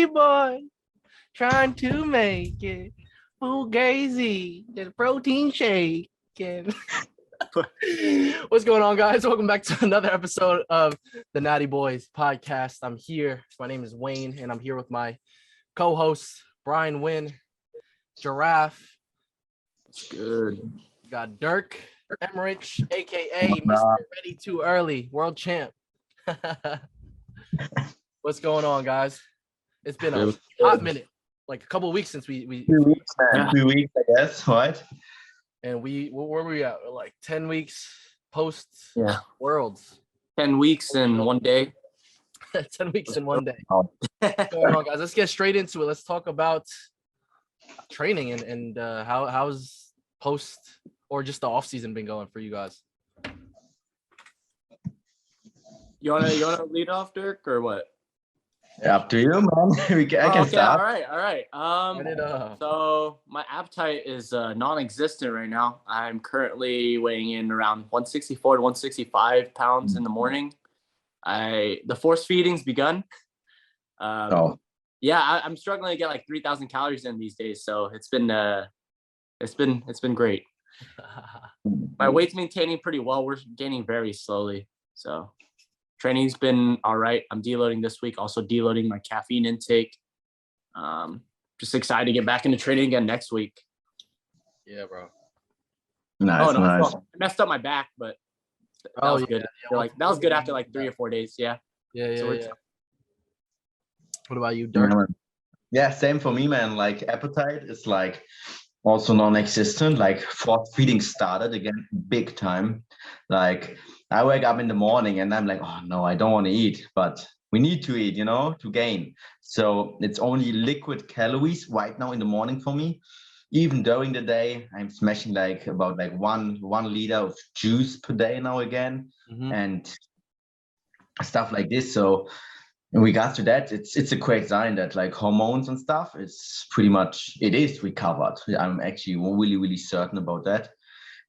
natty boy trying to make it. Fugazi, the protein shake. What's going on, guys? Welcome back to another episode of the Natty Boys podcast. I'm here. My name is Wayne, and I'm here with my co-hosts, Brian Wynn, Giraffe. It's good. We got Dirk Emmerich, aka Mr. Ready Too Early, world champ. What's going on, guys? It's been a hot minute, like a couple of weeks since we 2 weeks, man. 2 weeks, I guess, right? And where were we at? Like 10 weeks post Worlds. 10 weeks in one day. 10 weeks in one day. What's going on, guys? Let's get straight into it. Let's talk about training and how's post or just the off season been going for you guys. You wanna lead off, Dirk, or what? Yeah, up to you, man. I can start. All right. So my appetite is non-existent right now. I'm currently weighing in around 164 to 165 pounds in the morning. The force feeding's begun. I'm struggling to get like 3,000 calories in these days. So it's been great. My weight's maintaining pretty well. We're gaining very slowly. So training's been all right. I'm deloading this week, also deloading my caffeine intake. Just excited to get back into training again next week. Yeah, bro. Nice. I messed up my back, but that was good. Yeah, that was good after like 3 or 4 days. Yeah. What about you, Dirk? Yeah, same for me, man. Like appetite is like also non-existent. Like force feeding started again big time. Like I wake up in the morning and I'm like, oh no, I don't want to eat, but we need to eat, to gain. So it's only liquid calories right now in the morning for me. Even during the day, I'm smashing like about like one liter of juice per day now again, and stuff like this. So in regards to that, it's a great sign that like hormones and stuff, it is recovered. I'm actually really, really certain about that.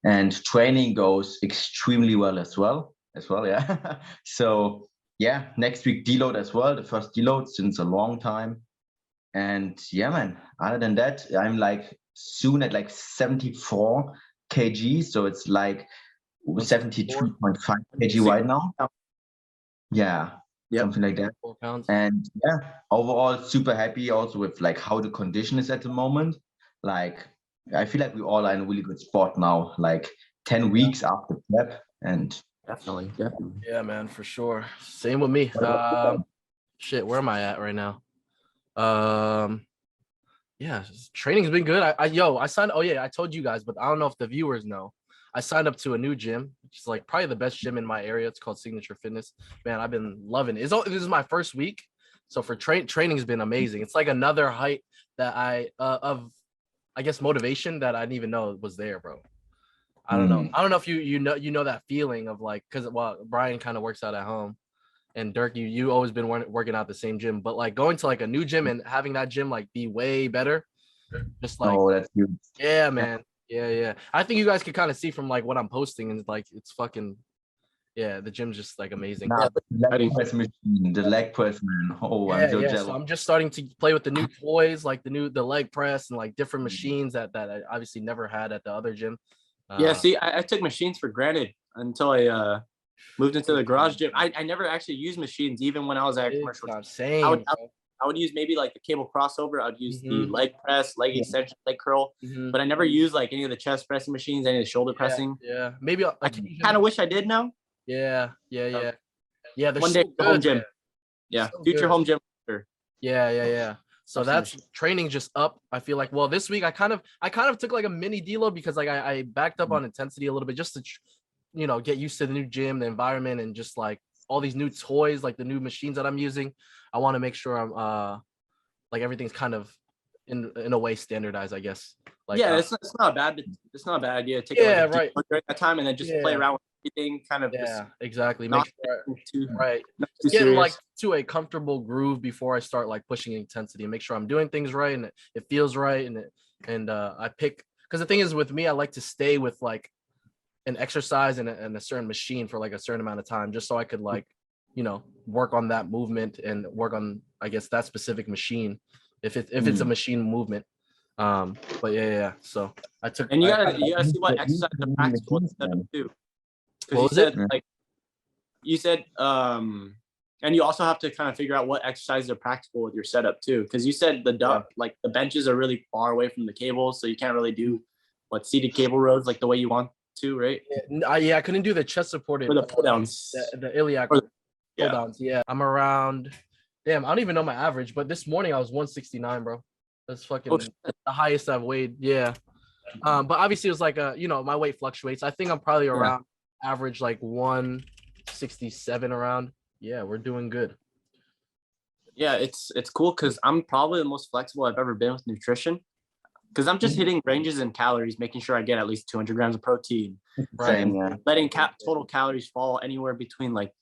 And training goes extremely well as well. Yeah. So yeah, next week deload as well, the first deload since a long time. And yeah, man, other than that, I'm like soon at like 74 kg. So it's like 72.5 kg right now. Yeah. Yep. Something like that. 4 pounds. And yeah, overall super happy also with like how the condition is at the moment. Like I feel like we all are in a really good spot now, like 10 weeks after prep. And Definitely. Yeah, man, for sure. Same with me. Shit, where am I at right now? Yeah, training's been good. I signed. Oh yeah, I told you guys, but I don't know if the viewers know. I signed up to a new gym, which is like probably the best gym in my area. It's called Signature Fitness. Man, I've been loving it. This is my first week, so for training's been amazing. It's like another height that I guess motivation that I didn't even know was there, bro. I don't know. I don't know if you know that feeling of like, because Brian kind of works out at home, and Dirk, you always been working out the same gym, but like going to like a new gym and having that gym like be way better, just like that's huge. Yeah, man. Yeah. I think you guys could kind of see from like what I'm posting, and like it's fucking the gym's just like amazing. The leg press, man. Oh, I'm so jealous. So I'm just starting to play with the new toys, like the leg press and like different machines that I obviously never had at the other gym. See, I took machines for granted until I moved into the garage gym. I never actually used machines, even when I was at commercial. I would use maybe like the cable crossover. I would use the leg press, leg extension, leg curl, but I never used like any of the chest pressing machines, any of the shoulder pressing. Yeah, maybe I kind of wish I did now. Yeah. One day home gym. Yeah, so future home gym. Yeah. So that's training just up. I feel like, well, this week I kind of took like a mini deload because like I backed up on intensity a little bit just to, get used to the new gym, the environment, and just like all these new toys, like the new machines that I'm using. I want to make sure I'm like everything's kind of in a way standardized, I guess. Like it's not bad. It's not a bad idea to take during that time and then just play around with everything. Kind of exactly. Make sure getting like to a comfortable groove before I start like pushing intensity and make sure I'm doing things right and it feels right and I pick, because the thing is with me, I like to stay with like an exercise and a certain machine for like a certain amount of time, just so I could like work on that movement and work on, I guess, that specific machine if it's a machine movement. But yeah. So I took. And you gotta see what exercise the practical set up too. Because you said and you also have to kind of figure out what exercises are practical with your setup too. Because you said like the benches are really far away from the cables, so you can't really do seated cable rows like the way you want to, right? I couldn't do the chest supported or the pull downs, the iliac pull downs. Yeah, I'm around. Damn, I don't even know my average, but this morning I was 169, bro. That's fucking the highest I've weighed. Yeah. But obviously it was like my weight fluctuates. I think I'm probably around average like 167 around. Yeah, we're doing good. Yeah, it's cool because I'm probably the most flexible I've ever been with nutrition. Because I'm just hitting ranges in calories, making sure I get at least 200 grams of protein. Right. And letting total calories fall anywhere between like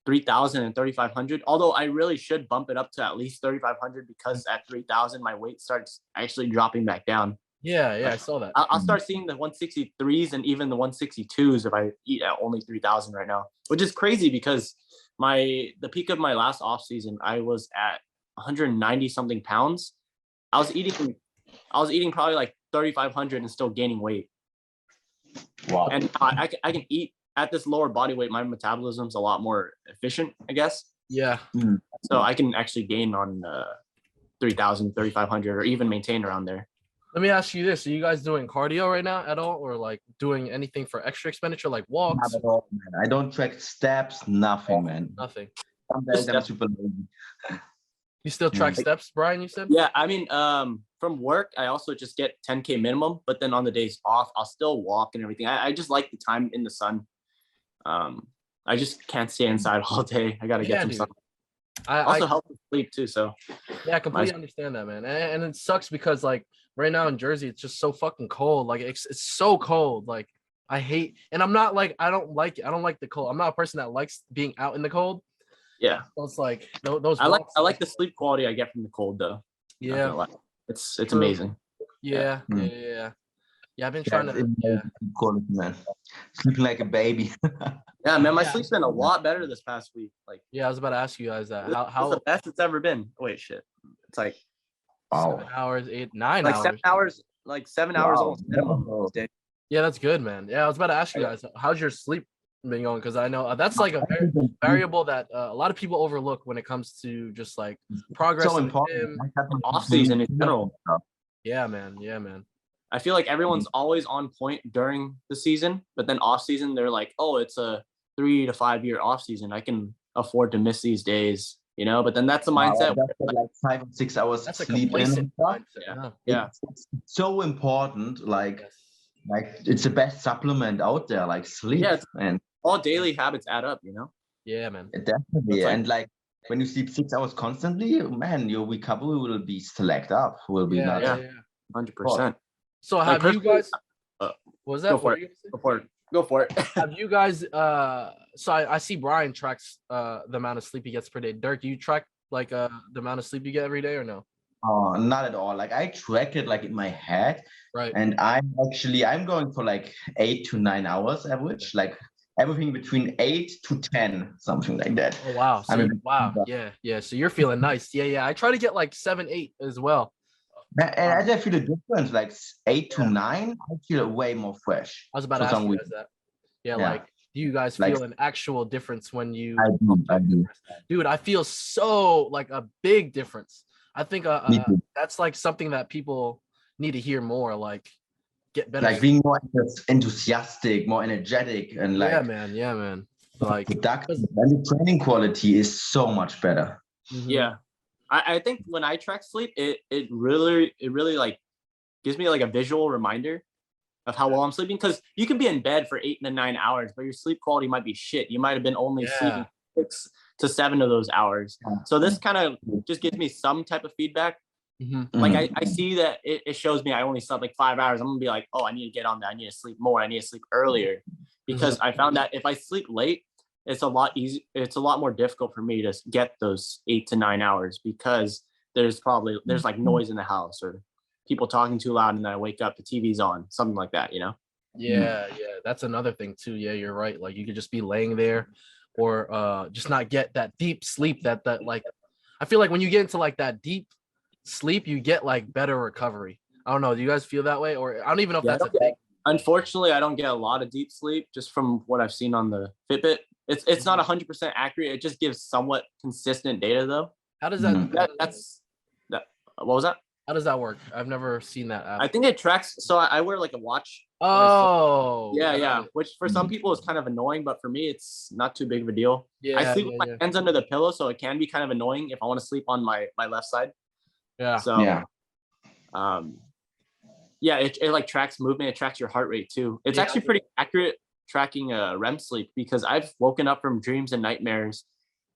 3,000 and 3,500. Although I really should bump it up to at least 3,500 because at 3,000 my weight starts actually dropping back down. Yeah, I saw that. I'll start seeing the 163s and even the 162s if I eat at only 3,000 right now, which is crazy because the peak of my last off season, I was at 190 something pounds. I was eating probably like 3,500 and still gaining weight. Wow. And I can eat at this lower body weight. My metabolism's a lot more efficient, I guess. Yeah. So I can actually gain on 3,000, 3,500, or even maintain around there. Let me ask you this: are you guys doing cardio right now at all, or like doing anything for extra expenditure, like walks? Not at all, man. I don't track steps, nothing, man. Nothing. Some days I'm super lazy. You still track steps, Brian? You said? Yeah, I mean, from work, I also just get 10K minimum, but then on the days off, I'll still walk and everything. I just like the time in the sun. I just can't stay inside all day. I gotta get some sun. I also help with sleep too. So yeah, I completely understand that, man. And it sucks because like right now in Jersey, it's just so fucking cold. Like it's so cold. Like I hate, and I'm not like I don't like the cold. I'm not a person that likes being out in the cold. Yeah, so it's like those. I like the sleep quality I get from the cold though. Yeah, it's amazing. Yeah. I've been trying to. Quality, man. Sleeping like a baby. Yeah, man, my sleep's been a lot better this past week. Like, yeah, I was about to ask you guys that. How the best it's ever been. Wait, shit. It's like 7 hours, 9 like hours. 7 hours, like 7 hours almost minimum. Yeah, that's good, man. Yeah, I was about to ask you guys, how's your sleep been going? Because I know that's like a variable that a lot of people overlook when it comes to just like progress. So important. Off season in general. Yeah, man. I feel like everyone's always on point during the season, but then off season, they're like, oh, it's a 3 to 5 year off season. I can afford to miss these days, But then that's the mindset. Like 5 or 6 hours that's sleep in. Yeah. It's so important. Like it's the best supplement out there. Like sleep. Yeah, and all daily habits add up. Yeah, man. Definitely. And like when you sleep 6 hours constantly, man, your recovery will be select up. Will be 100%. So have you guys? Was that go for it? Go for it. Have you guys? So I see Brian tracks the amount of sleep he gets per day. Dirk, do you track like the amount of sleep you get every day or no? Not at all. Like I track it like in my head, right? And I'm going for like 8 to 9 hours average, like everything between 8 to 10, something like that. Oh wow! So wow, yeah. So you're feeling nice. Yeah. I try to get like 7, 8 as well. And I feel the difference, like 8 to 9, I feel way more fresh. I was about to ask you guys that. Yeah, like, do you guys feel an actual difference when you? I do. Dude, I feel so like a big difference. I think that's like something that people need to hear more. Like, get better. Like being more enthusiastic, more energetic, and like. Yeah, man. Like, the training quality is so much better. Mm-hmm. Yeah. I think when I track sleep, it really like gives me like a visual reminder of how well I'm sleeping. Because you can be in bed for 8 to 9 hours, but your sleep quality might be shit. You might have been only sleeping 6 to 7 of those hours. So this kind of just gives me some type of feedback. Mm-hmm. Like I see that it shows me I only slept like 5 hours. I'm gonna be like, oh, I need to get on that. I need to sleep more. I need to sleep earlier. Because I found that if I sleep late, it's a lot more difficult for me to get those 8 to 9 hours because there's like noise in the house or people talking too loud and then I wake up, the TV's on, something like that, Yeah, that's another thing too. Yeah, you're right. Like you could just be laying there or just not get that deep sleep that like I feel like when you get into like that deep sleep, you get like better recovery. I don't know. Do you guys feel that way? Or I don't even know if that's a thing. Unfortunately, I don't get a lot of deep sleep just from what I've seen on the Fitbit. It's not 100% accurate. It just gives somewhat consistent data though. How does that, what was that? how does that work? I've never seen that app. I think it tracks. So I wear like a watch. Oh, yeah. Which for some people is kind of annoying, but for me, it's not too big of a deal. Yeah, I sleep with my hands under the pillow, so it can be kind of annoying if I want to sleep on my left side. Yeah. So it like tracks movement. It tracks your heart rate too. It's actually pretty accurate tracking REM sleep, because I've woken up from dreams and nightmares,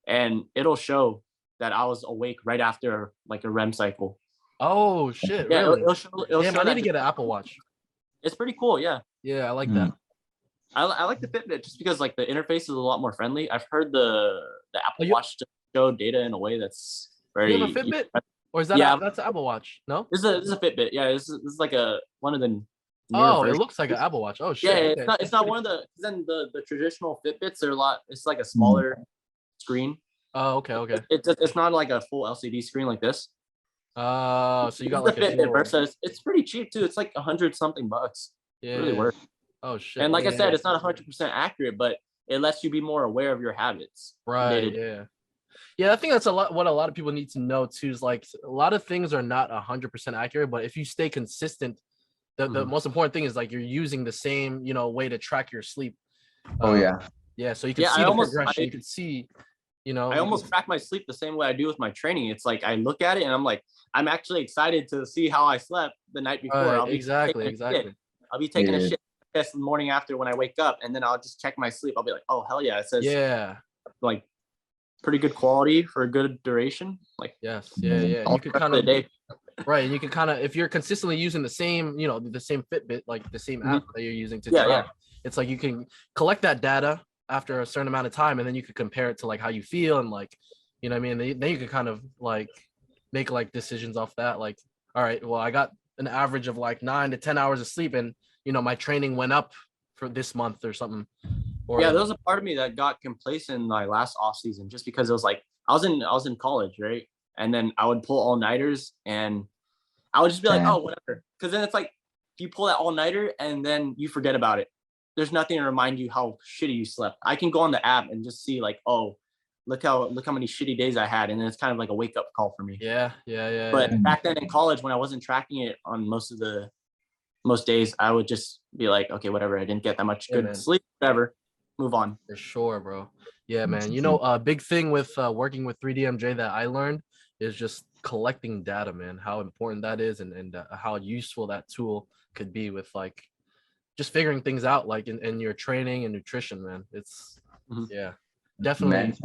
and it'll show that I was awake right after like a REM cycle. Oh shit! Yeah, really? it'll show I need to get an Apple Watch. It's pretty cool. Yeah. Yeah, I like that. I like the Fitbit just because like the interface is a lot more friendly. I've heard the Apple Watch to show data in a way that's very. You have a Fitbit, or is that that's an Apple Watch? No, this is a Fitbit. Yeah, this is like one of the. Oh, it looks like an Apple Watch. Oh shit! Yeah, it's not one of the. Then the traditional Fitbits are a lot. It's like a smaller screen. Oh, okay. It's not like a full LCD screen like this. So you got like a Fitbit Versa. It's pretty cheap too. It's like $100-something. Yeah, really worth. Oh shit! And like I said, it's not 100% accurate, but it lets you be more aware of your habits. Right. Yeah. I think that's what a lot of people need to know too. Is like a lot of things are not 100% accurate, but if you stay consistent, the most important thing is like you're using the same way to track your sleep. Yeah. So you can see the progression. You can see. I almost track my sleep the same way I do with my training. It's like I look at it and I'm like, I'm actually excited to see how I slept the night before. Exactly. I'll be taking a shit test the morning after when I wake up, and then I'll just check my sleep. I'll be like, oh hell yeah, it says like pretty good quality for a good duration. Like yeah. You could kind of right, and you can kind of, if you're consistently using the same the same Fitbit, like the same app that you're using to track, it's like you can collect that data after a certain amount of time, and then you could compare it to like how you feel, and like what I mean, then you could kind of like make like decisions off that, like, all right, well, I got an average of like 9 to 10 hours of sleep, and my training went up for this month or something. Or there was a part of me that got complacent in my last off season, just because it was like I was in college, right? And then I would pull all-nighters, and I would just be like, oh, whatever, because then it's like you pull that all-nighter and then you forget about it. There's nothing to remind you how shitty you slept. I can go on the app and just see like, oh, look how many shitty days I had. And then it's kind of like a wake up call for me. Yeah. But back then in college, when I wasn't tracking it on most days, I would just be like, okay, whatever. I didn't get that much good sleep, whatever, move on. For sure, bro. Yeah, man. A big thing with working with 3DMJ that I learned is just collecting data, man, how important that is, and how useful that tool could be with like just figuring things out, like in your training and nutrition, man. It's definitely.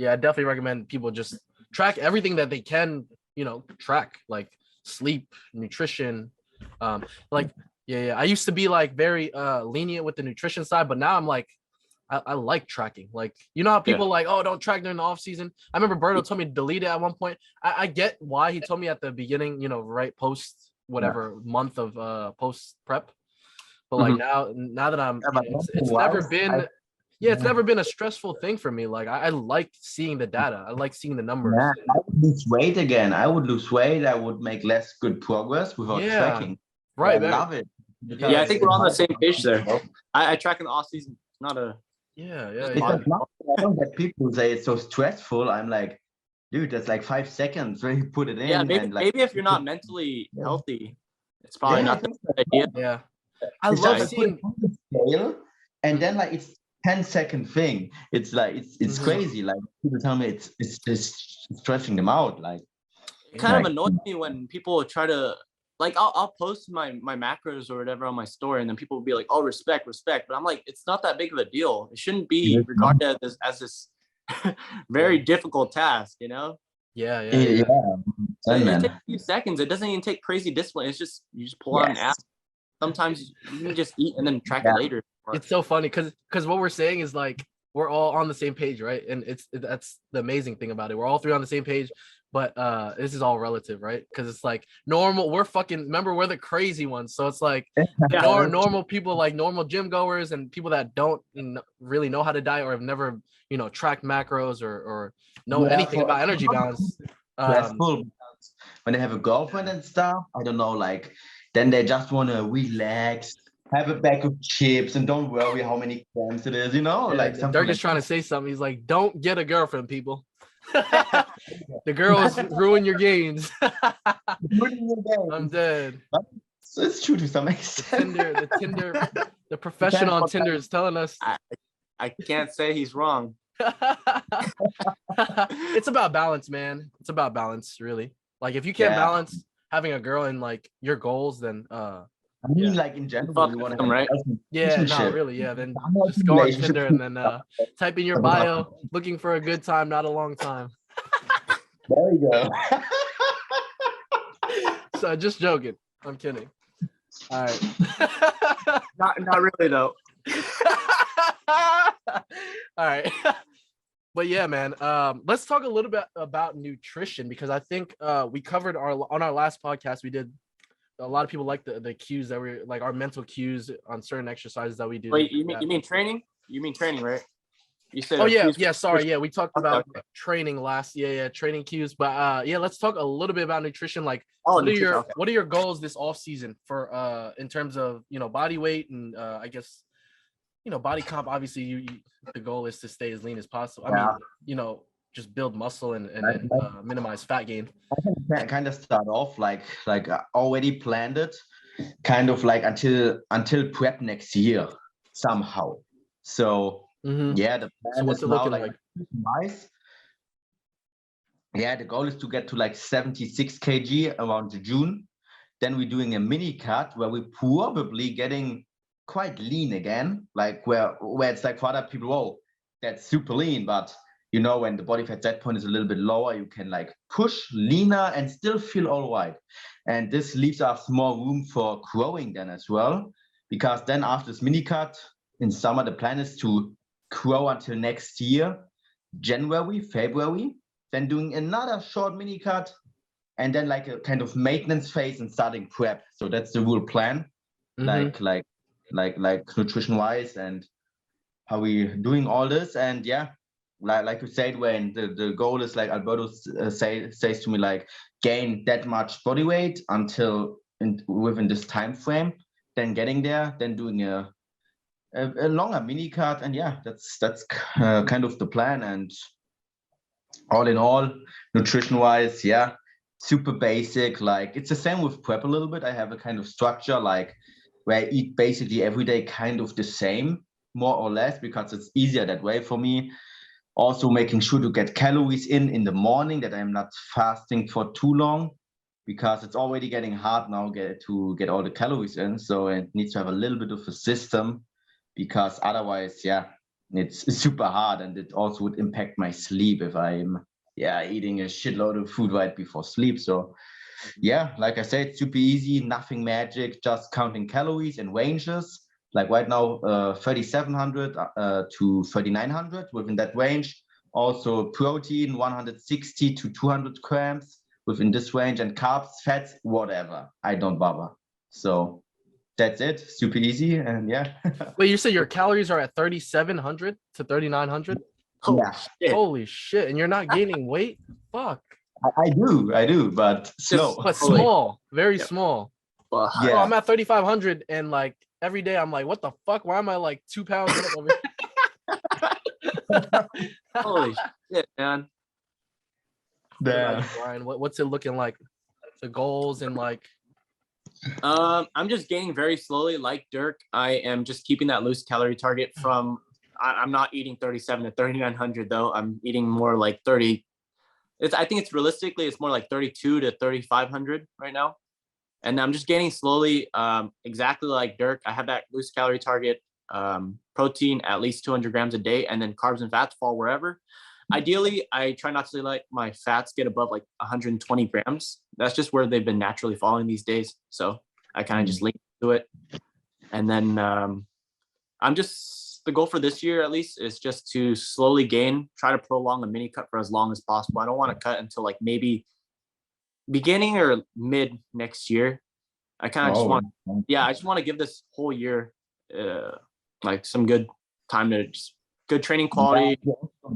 I definitely recommend people just track everything that they can, track, like sleep, nutrition. I used to be like very lenient with the nutrition side, but now I'm like, I like tracking. Like, how people like, oh, don't track during the off season. I remember Berto told me to delete it at one point. I get why he told me at the beginning, right post whatever month of post prep. But like now that I'm, it's never been, it's never been a stressful thing for me. Like I like seeing the data. I like seeing the numbers. Yeah, I would lose weight again. I would lose weight. I would make less good progress without tracking. Right, I love it. I think we're on the same page there. I track in the off season. It's not a. I don't get people who say it's so stressful. I'm like, dude, that's like 5 seconds when you put it in. Yeah, maybe if you're not mentally healthy, it's probably not the best idea. Yeah. I love seeing the scale, and then like it's 10-second thing. It's like it's crazy. Like people tell me it's just stressing them out. Like it kind of annoys me when people try to like I'll post my macros or whatever on my story, and then people will be like, oh, respect, but I'm like, it's not that big of a deal. It shouldn't be regarded as this very difficult task, Yeah. It takes a few seconds. It doesn't even take crazy discipline. It's just you just pull out an app. Sometimes you can just eat and then track it later. It's so funny because what we're saying is like we're all on the same page, right? And that's the amazing thing about it. We're all three on the same page. but this is all relative, right? Because it's like normal. We're fucking remember we're the crazy ones, so it's like normal people, like normal gym goers and people that don't really know how to diet or have never tracked macros or know anything about energy balance. Stressful because when they have a girlfriend and stuff, I don't know, like then they just want to relax, have a bag of chips, and don't worry how many grams it is, like something. Dirk is trying to say something. He's like, "Don't get a girlfriend, people. The girls ruin your gains." I'm dead. It's true to some extent. The professional on Tinder is telling us. I can't say he's wrong. It's about balance, man. It's about balance, really. Like if you can't balance having a girl and like your goals, then I mean, like in general, you want to have right? Yeah, no, really, yeah. Then just go on Tinder and then type in your bio, looking for a good time, not a long time. There you go. So just joking. I'm kidding. All right. Not really though. All right. But yeah, man, let's talk a little bit about nutrition, because I think we covered on our last podcast, we did a lot of people like the cues that we like, our mental cues on certain exercises that we do. Wait, you mean training? You mean training, right? You said sorry, we talked about training last, training cues, but let's talk a little bit about nutrition. Like what are your goals this off season for in terms of body weight and I guess body comp? Obviously the goal is to stay as lean as possible. I mean, just build muscle and minimize fat gain. I can kind of start off like I already planned it, kind of like until prep next year somehow. So the plan is now like nice. Yeah, the goal is to get to like 76 kg around June. Then we're doing a mini cut where we're probably getting quite lean again, like where it's like for other people, oh, that's super lean, but when the body fat set point is a little bit lower, you can like push leaner and still feel all right. And this leaves us more room for growing then as well, because then after this mini cut in summer, the plan is to grow until next year, January, February, then doing another short mini cut, and then like a kind of maintenance phase and starting prep. So that's the real plan, like nutrition wise and how we doing all this. And like you said, when the goal is like Alberto says to me, like gain that much body weight within this time frame, then getting there, then doing a longer mini cut, and that's kind of the plan. And all in all, nutrition wise, super basic. Like it's the same with prep a little bit. I have a kind of structure like where I eat basically every day kind of the same, more or less, because it's easier that way for me. Also making sure to get calories in the morning, that I'm not fasting for too long, because it's already getting hard now to get all the calories in. So it needs to have a little bit of a system, because otherwise, it's super hard, and it also would impact my sleep if I'm eating a shitload of food right before sleep. So like I said, super easy, nothing magic, just counting calories and ranges. Like right now, 3,700 to 3,900 within that range. Also protein, 160 to 200 grams within this range, and carbs, fats, whatever. I don't bother. So that's it. Super easy. And Wait, you said your calories are at 3,700 to 3,900? Holy shit. And you're not gaining weight? Fuck. I do, but slow. But small, very small. I'm at 3,500, and like every day I'm like, what the fuck? Why am I like 2 pounds over here? Holy shit, man. Like, Brian, what's it looking like? The goals and like. I'm just gaining very slowly, like Dirk. I am just keeping that loose calorie target from. I'm not eating 3,700 to 3,900 though. I'm eating more like 30. I think it's realistically, it's more like 32 to 3,500 right now. And I'm just gaining slowly, exactly like Dirk. I have that loose calorie target, protein at least 200 grams a day, and then carbs and fats fall wherever. Ideally, I try not to let my fats get above like 120 grams. That's just where they've been naturally falling these days. So I kind of just link to it. And then I'm just the goal for this year at least is just to slowly gain, try to prolong a mini cut for as long as possible. I don't want to cut until like maybe beginning or mid next year. I kind of just want, I just want to give this whole year like some good time to just good training quality.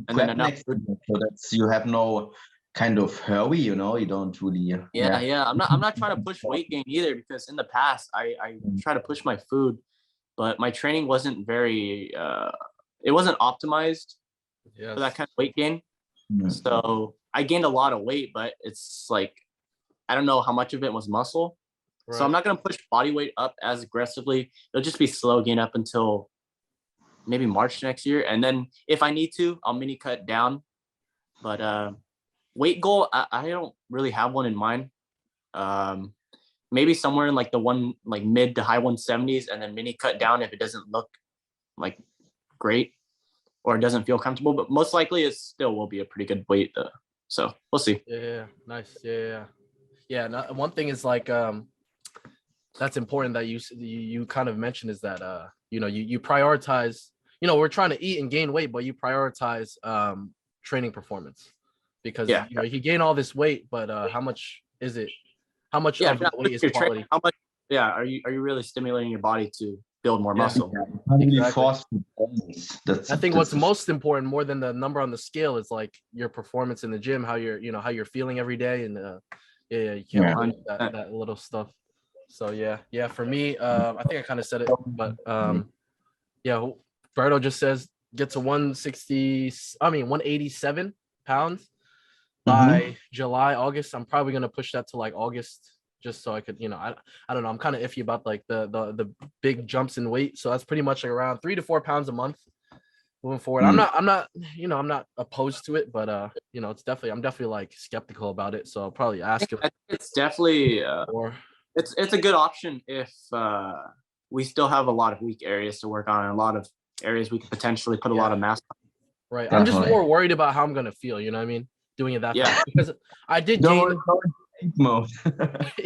And then next year, so that's, you have no kind of hurry, you know, you don't really. I'm not trying to push weight gain either, because in the past I try to push my food, but my training wasn't very it wasn't optimized for that kind of weight gain. So I gained a lot of weight, but it's like I don't know how much of it was muscle. Right. So I'm not going to push body weight up as aggressively. It'll just be slow gain up until maybe March next year. And then if I need to, I'll mini cut down. But weight goal, I don't really have one in mind. Maybe somewhere in like the mid to high 170s, and then mini cut down if it doesn't look like great or it doesn't feel comfortable. But most likely it still will be a pretty good weight. So we'll see. Yeah, nice. Yeah. One thing is like that's important that you kind of mentioned is that you know, you prioritize, you know, we're trying to eat and gain weight, but you prioritize training performance, because you know, you gain all this weight, but how much is it? How much of the weight is quality? How much are you really stimulating your body to build more muscle? Exactly. I think what's most important, more than the number on the scale, is like your performance in the gym, how you're feeling every day, and you can't forget that little stuff. So yeah, for me, I think I kind of said it, but Berto just says get to 187 pounds by July, August. I'm probably gonna push that to like August, just so I could, you know, I don't know, I'm kind of iffy about like the big jumps in weight. So that's pretty much like around 3 to 4 pounds a month moving forward. I'm not opposed to it, but you know, I'm definitely like skeptical about it. So I'll probably ask him. It's definitely it's a good option if we still have a lot of weak areas to work on, and a lot of areas we could potentially put a lot of mass on. Right. Definitely. I'm just more worried about how I'm gonna feel, you know what I mean? Doing it that fast, because I did gain mode.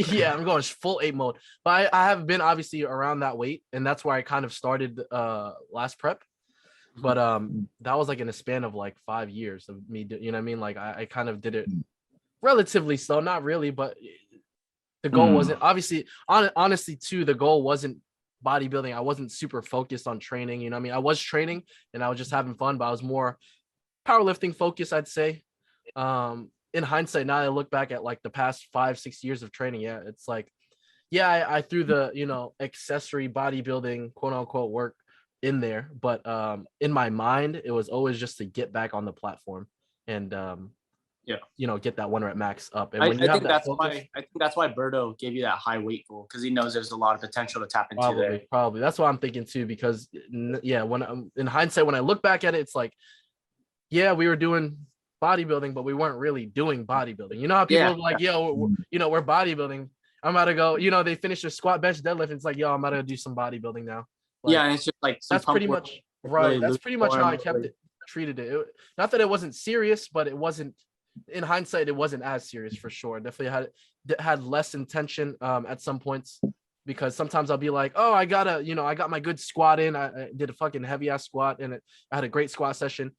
Yeah, I'm going full 8 mode, but I have been obviously around that weight, and that's where I kind of started last prep. But that was like in a span of like 5 years of me, you know what I mean? Like I kind of did it relatively slow, not really, but the goal wasn't obviously honestly too, the goal wasn't bodybuilding. I wasn't super focused on training, you know what I mean? I was training and I was just having fun, but I was more powerlifting focused, I'd say. In hindsight, now I look back at like the past 5-6 years of training, it's like, I threw the, you know, accessory bodybuilding quote unquote work in there, but in my mind it was always just to get back on the platform and you know, get that 1 rep max up. And when you have that focus, I think that's why Berto gave you that high weight goal, because he knows there's a lot of potential to tap into there. Probably that's what I'm thinking too, because when I'm in hindsight, when I look back at it, it's like, we were doing bodybuilding, but we weren't really doing bodybuilding. You know how people are like, you know, we're bodybuilding. I'm about to go, you know, they finish their squat, bench, deadlift. It's like, I'm about to do some bodybuilding now. Like, and it's just like that's pretty much right. Really, that's pretty much how I treated it. Not that it wasn't serious, but it wasn't. In hindsight, it wasn't as serious for sure. Definitely had less intention at some points, because sometimes I'll be like, I got my good squat in. I did a fucking heavy ass squat, and I had a great squat session.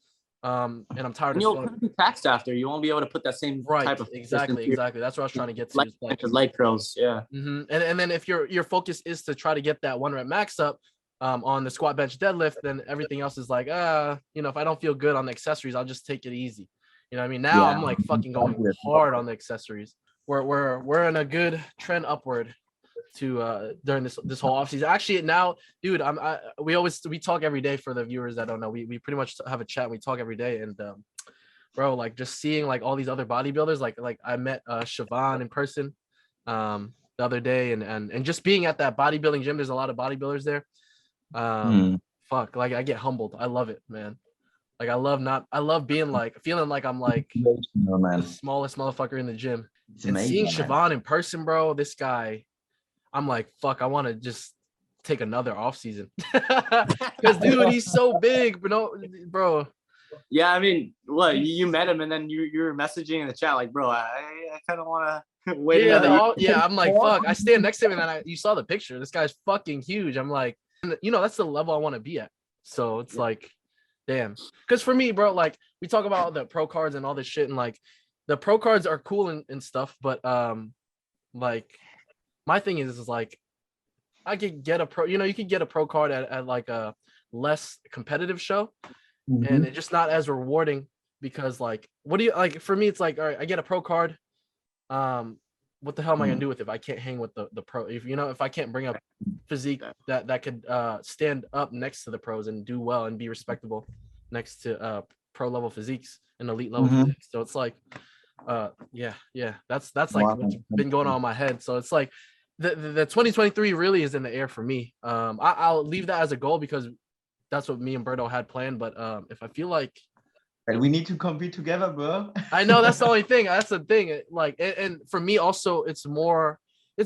And I'm tired. You'll be taxed after. You won't be able to put that same type of exactly. That's what I was trying to get to. Like leg curls, And then if your focus is to try to get that 1 rep max up on the squat, bench, deadlift, then everything else is like, you know, if I don't feel good on the accessories, I'll just take it easy. You know what I mean? Now I'm like fucking going hard on the accessories. We're in a good trend upward to during this whole offseason. Actually, now, dude, we talk every day. For the viewers that don't know, we pretty much have a chat and we talk every day. And bro, like just seeing like all these other bodybuilders, like I met Siobhan in person the other day, and just being at that bodybuilding gym, there's a lot of bodybuilders there. Fuck, like I get humbled. I love it, man. Like I love being like feeling like I'm like the smallest motherfucker in the gym. It's and amazing, seeing Siobhan in person, bro, this guy, I'm like, fuck, I want to just take another off season. Because dude, he's so big, bro. Yeah, I mean, what, you met him and then you were messaging in the chat like, bro, I kind of want to wait. I'm like, fuck. I stand next to him and you saw the picture. This guy's fucking huge. I'm like, you know, that's the level I want to be at. So it's like, damn. Because for me, bro, like we talk about the pro cards and all this shit, and like the pro cards are cool and stuff, but like my thing is like I could get a pro, you know, you could get a pro card at like a less competitive show, and it's just not as rewarding because like what do you like for me it's like, all right, I get a pro card, what the hell am I gonna do with it if I can't hang with the pro, if you know, if I can't bring up physique that could stand up next to the pros and do well and be respectable next to pro level physiques and elite level physiques. So it's like yeah, that's like what's been going on in my head. So it's like the 2023 really is in the air for me. I'll leave that as a goal because that's what me and Berto had planned. But if I feel like we need to compete together, bro. I know that's the only thing. That's the thing. Like, and for me also, it's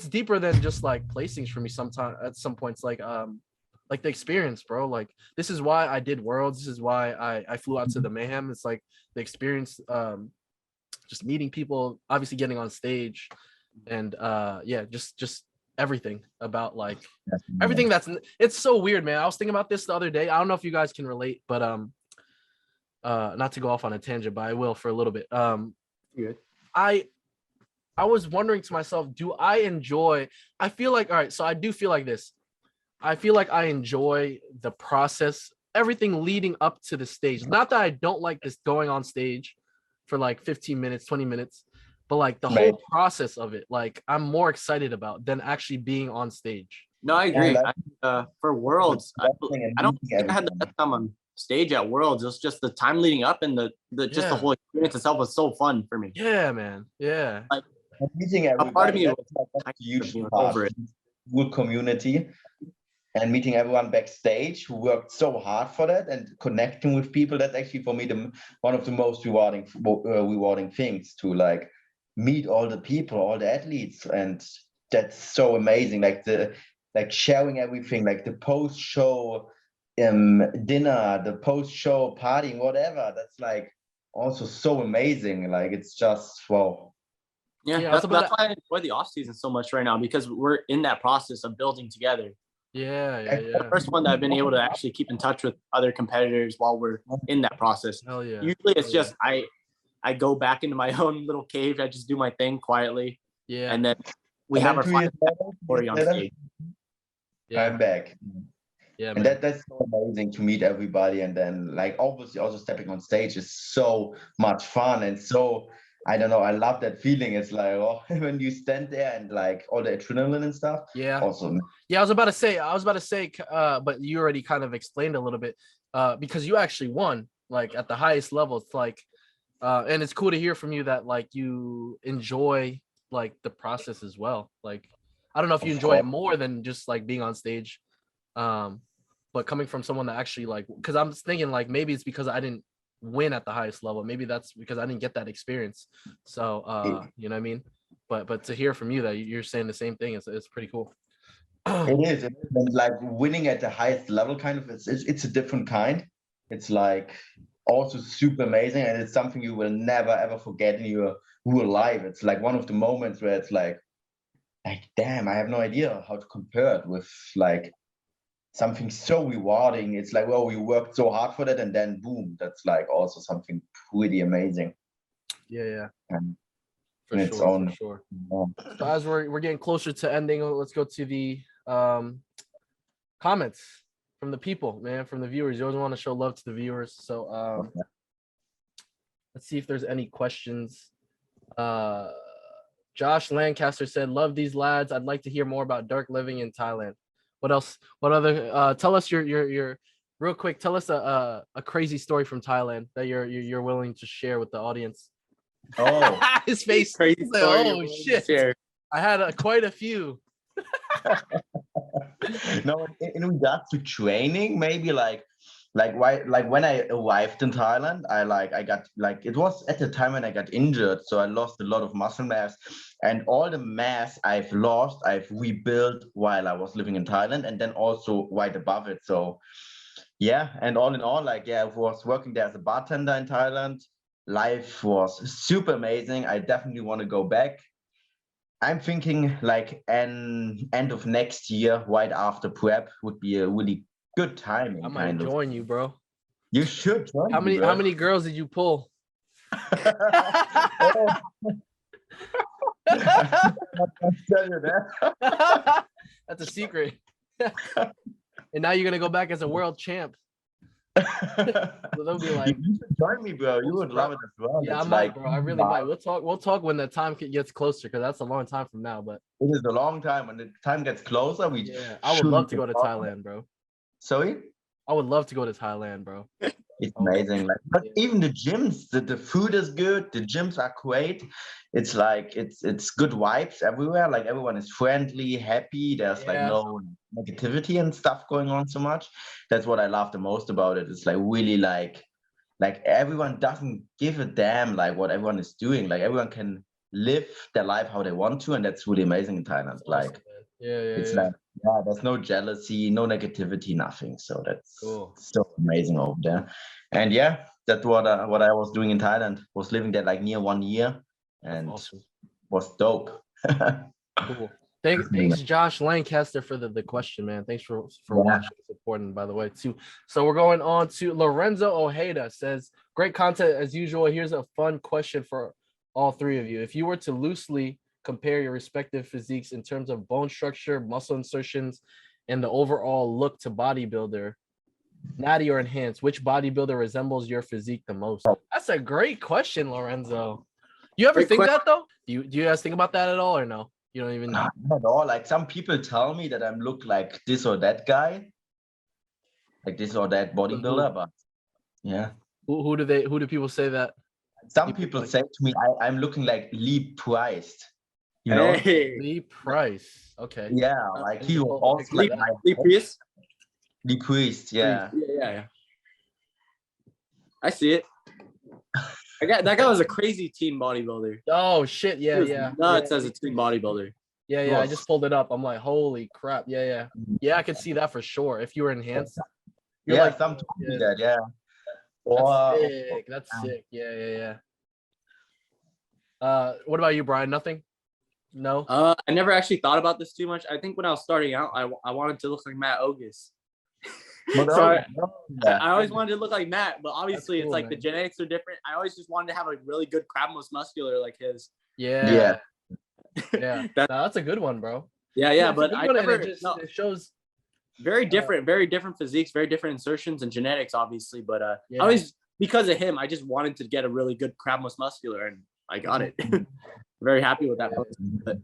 deeper than just like placings for me. Sometimes at some points, like the experience, bro. Like this is why I did Worlds. This is why I flew out to the Mayhem. It's like the experience, just meeting people, obviously getting on stage, and yeah, just everything about like everything it's so weird, man. I was thinking about this the other day. I don't know if you guys can relate, but not to go off on a tangent, but I will for a little bit. Good. I was wondering to myself, I feel like, all right, so I do feel like this. I feel like I enjoy the process, everything leading up to the stage. Not that I don't like this going on stage for like 15 minutes, 20 minutes, but like the whole process of it, like I'm more excited about than actually being on stage. No, I agree. For Worlds, I don't think I had the best time on stage at Worlds. It was just the time leading up and the just the whole experience itself was so fun for me. Yeah, man. Yeah. Like meeting everybody, a part of me was huge over it. Good community and meeting everyone backstage who worked so hard for that and connecting with people. That's actually for me one of the most rewarding things, to like meet all the people, all the athletes, and that's so amazing. Like sharing everything, like the post-show dinner, the post-show partying, whatever. That's like also so amazing. Like it's just wow. Yeah, that's why I enjoy the off season so much right now, because we're in that process of building together. Yeah. The first one that I've been able to actually keep in touch with other competitors while we're in that process. Hell yeah. Usually it's just I go back into my own little cave. I just do my thing quietly. Yeah. And then we have our final story on stage. Yeah. I'm back. Yeah, and that's so amazing to meet everybody, and then like obviously also stepping on stage is so much fun, and so I don't know, I love that feeling. It's like, oh, when you stand there and like all the adrenaline and stuff. Yeah. Awesome. Yeah, I was about to say, but you already kind of explained a little bit, because you actually won like at the highest level. It's like, and it's cool to hear from you that like you enjoy like the process as well. Like, I don't know if you enjoy it more than just like being on stage. But coming from someone that actually like, because I'm thinking like maybe it's because I didn't win at the highest level. Maybe that's because I didn't get that experience. So you know what I mean? But to hear from you that you're saying the same thing, it's pretty cool. It is. And like winning at the highest level, kind of, it's a different kind. It's like also super amazing, and it's something you will never ever forget in your whole life. It's like one of the moments where it's like damn, I have no idea how to compare it with like something so rewarding. It's like, well, we worked so hard for that, and then boom, that's like also something pretty amazing. Yeah. And for sure. So as we're getting closer to ending, let's go to the comments from the people, man, from the viewers. You always want to show love to the viewers. So let's see if there's any questions. Josh Lancaster said, love these lads. I'd like to hear more about DIRK living in Thailand. What else? What other? Tell us your real quick. Tell us a crazy story from Thailand that you're willing to share with the audience. Oh, his face. Crazy like, oh shit! I had quite a few. No, in regards to training, maybe like when I arrived in Thailand, I got like, it was at the time when I got injured, so I lost a lot of muscle mass, and all the mass I've lost, I've rebuilt while I was living in Thailand, and then also right above it. So yeah, and all in all, like, yeah, I was working there as a bartender in Thailand. Life was super amazing. I definitely want to go back. I'm thinking like an end of next year, right after prep, would be a really good timing. I might join you, bro. You should join How many girls did you pull? That's a secret. And now you're gonna go back as a world champ. So they'll be like, you should join me, bro. You would love it as well. Yeah, It's I might, like, bro. I really might. We'll talk when the time gets closer, because that's a long time from now. But it is a long time. When the time gets closer, I would love to go to Thailand, bro. Sorry? I would love to go to Thailand, bro. It's amazing. Like, but even the gyms, the food is good. The gyms are great. It's like it's good vibes everywhere. Like everyone is friendly, happy. There's like no negativity and stuff going on so much. That's what I love the most about it. It's like really like everyone doesn't give a damn like what everyone is doing. Like everyone can live their life how they want to, and that's really amazing in Thailand. Like it's like there's no jealousy, no negativity, nothing. So that's so amazing over there. And yeah, that's what I was doing in Thailand. Was living there like near 1 year, and was dope. Cool. Thanks, Josh Lancaster, for the question, man. Thanks for watching and supporting, by the way, too. So we're going on to Lorenzo Ojeda. Says, great content as usual. Here's a fun question for all three of you. If you were to loosely compare your respective physiques in terms of bone structure, muscle insertions, and the overall look to bodybuilder, natty or enhanced, which bodybuilder resembles your physique the most? That's a great question, Lorenzo. You ever think that though? Do you guys think about that at all, or no? You don't even know? Not at all. Like some people tell me that I look like this or that guy, like this or that bodybuilder, but yeah. Who do people say that? Some people say to me, I'm looking like Lee Price. You know, Lee Price. Okay. Yeah, like he was also like Lee Priest. Lee Priest, yeah. Yeah. I see it. That guy was a crazy teen bodybuilder. Oh shit! Yeah. Nuts as a teen bodybuilder. Yeah. I just pulled it up. I'm like, holy crap! Yeah. I can see that for sure. If you were enhanced, you're like some told me that. Yeah. That's sick. Yeah. What about you, Brian? Nothing? No. I never actually thought about this too much. I think when I was starting out, I wanted to look like Matt Ogus. I always wanted to look like Matt, but obviously it's like the genetics are different. I always just wanted to have a really good crab most muscular like his. Yeah. That's a good one, bro. Yeah, but I never. It shows very different physiques, very different insertions and genetics, obviously. But I always, because of him, I just wanted to get a really good crab most muscular, and I got it. Very happy with that. But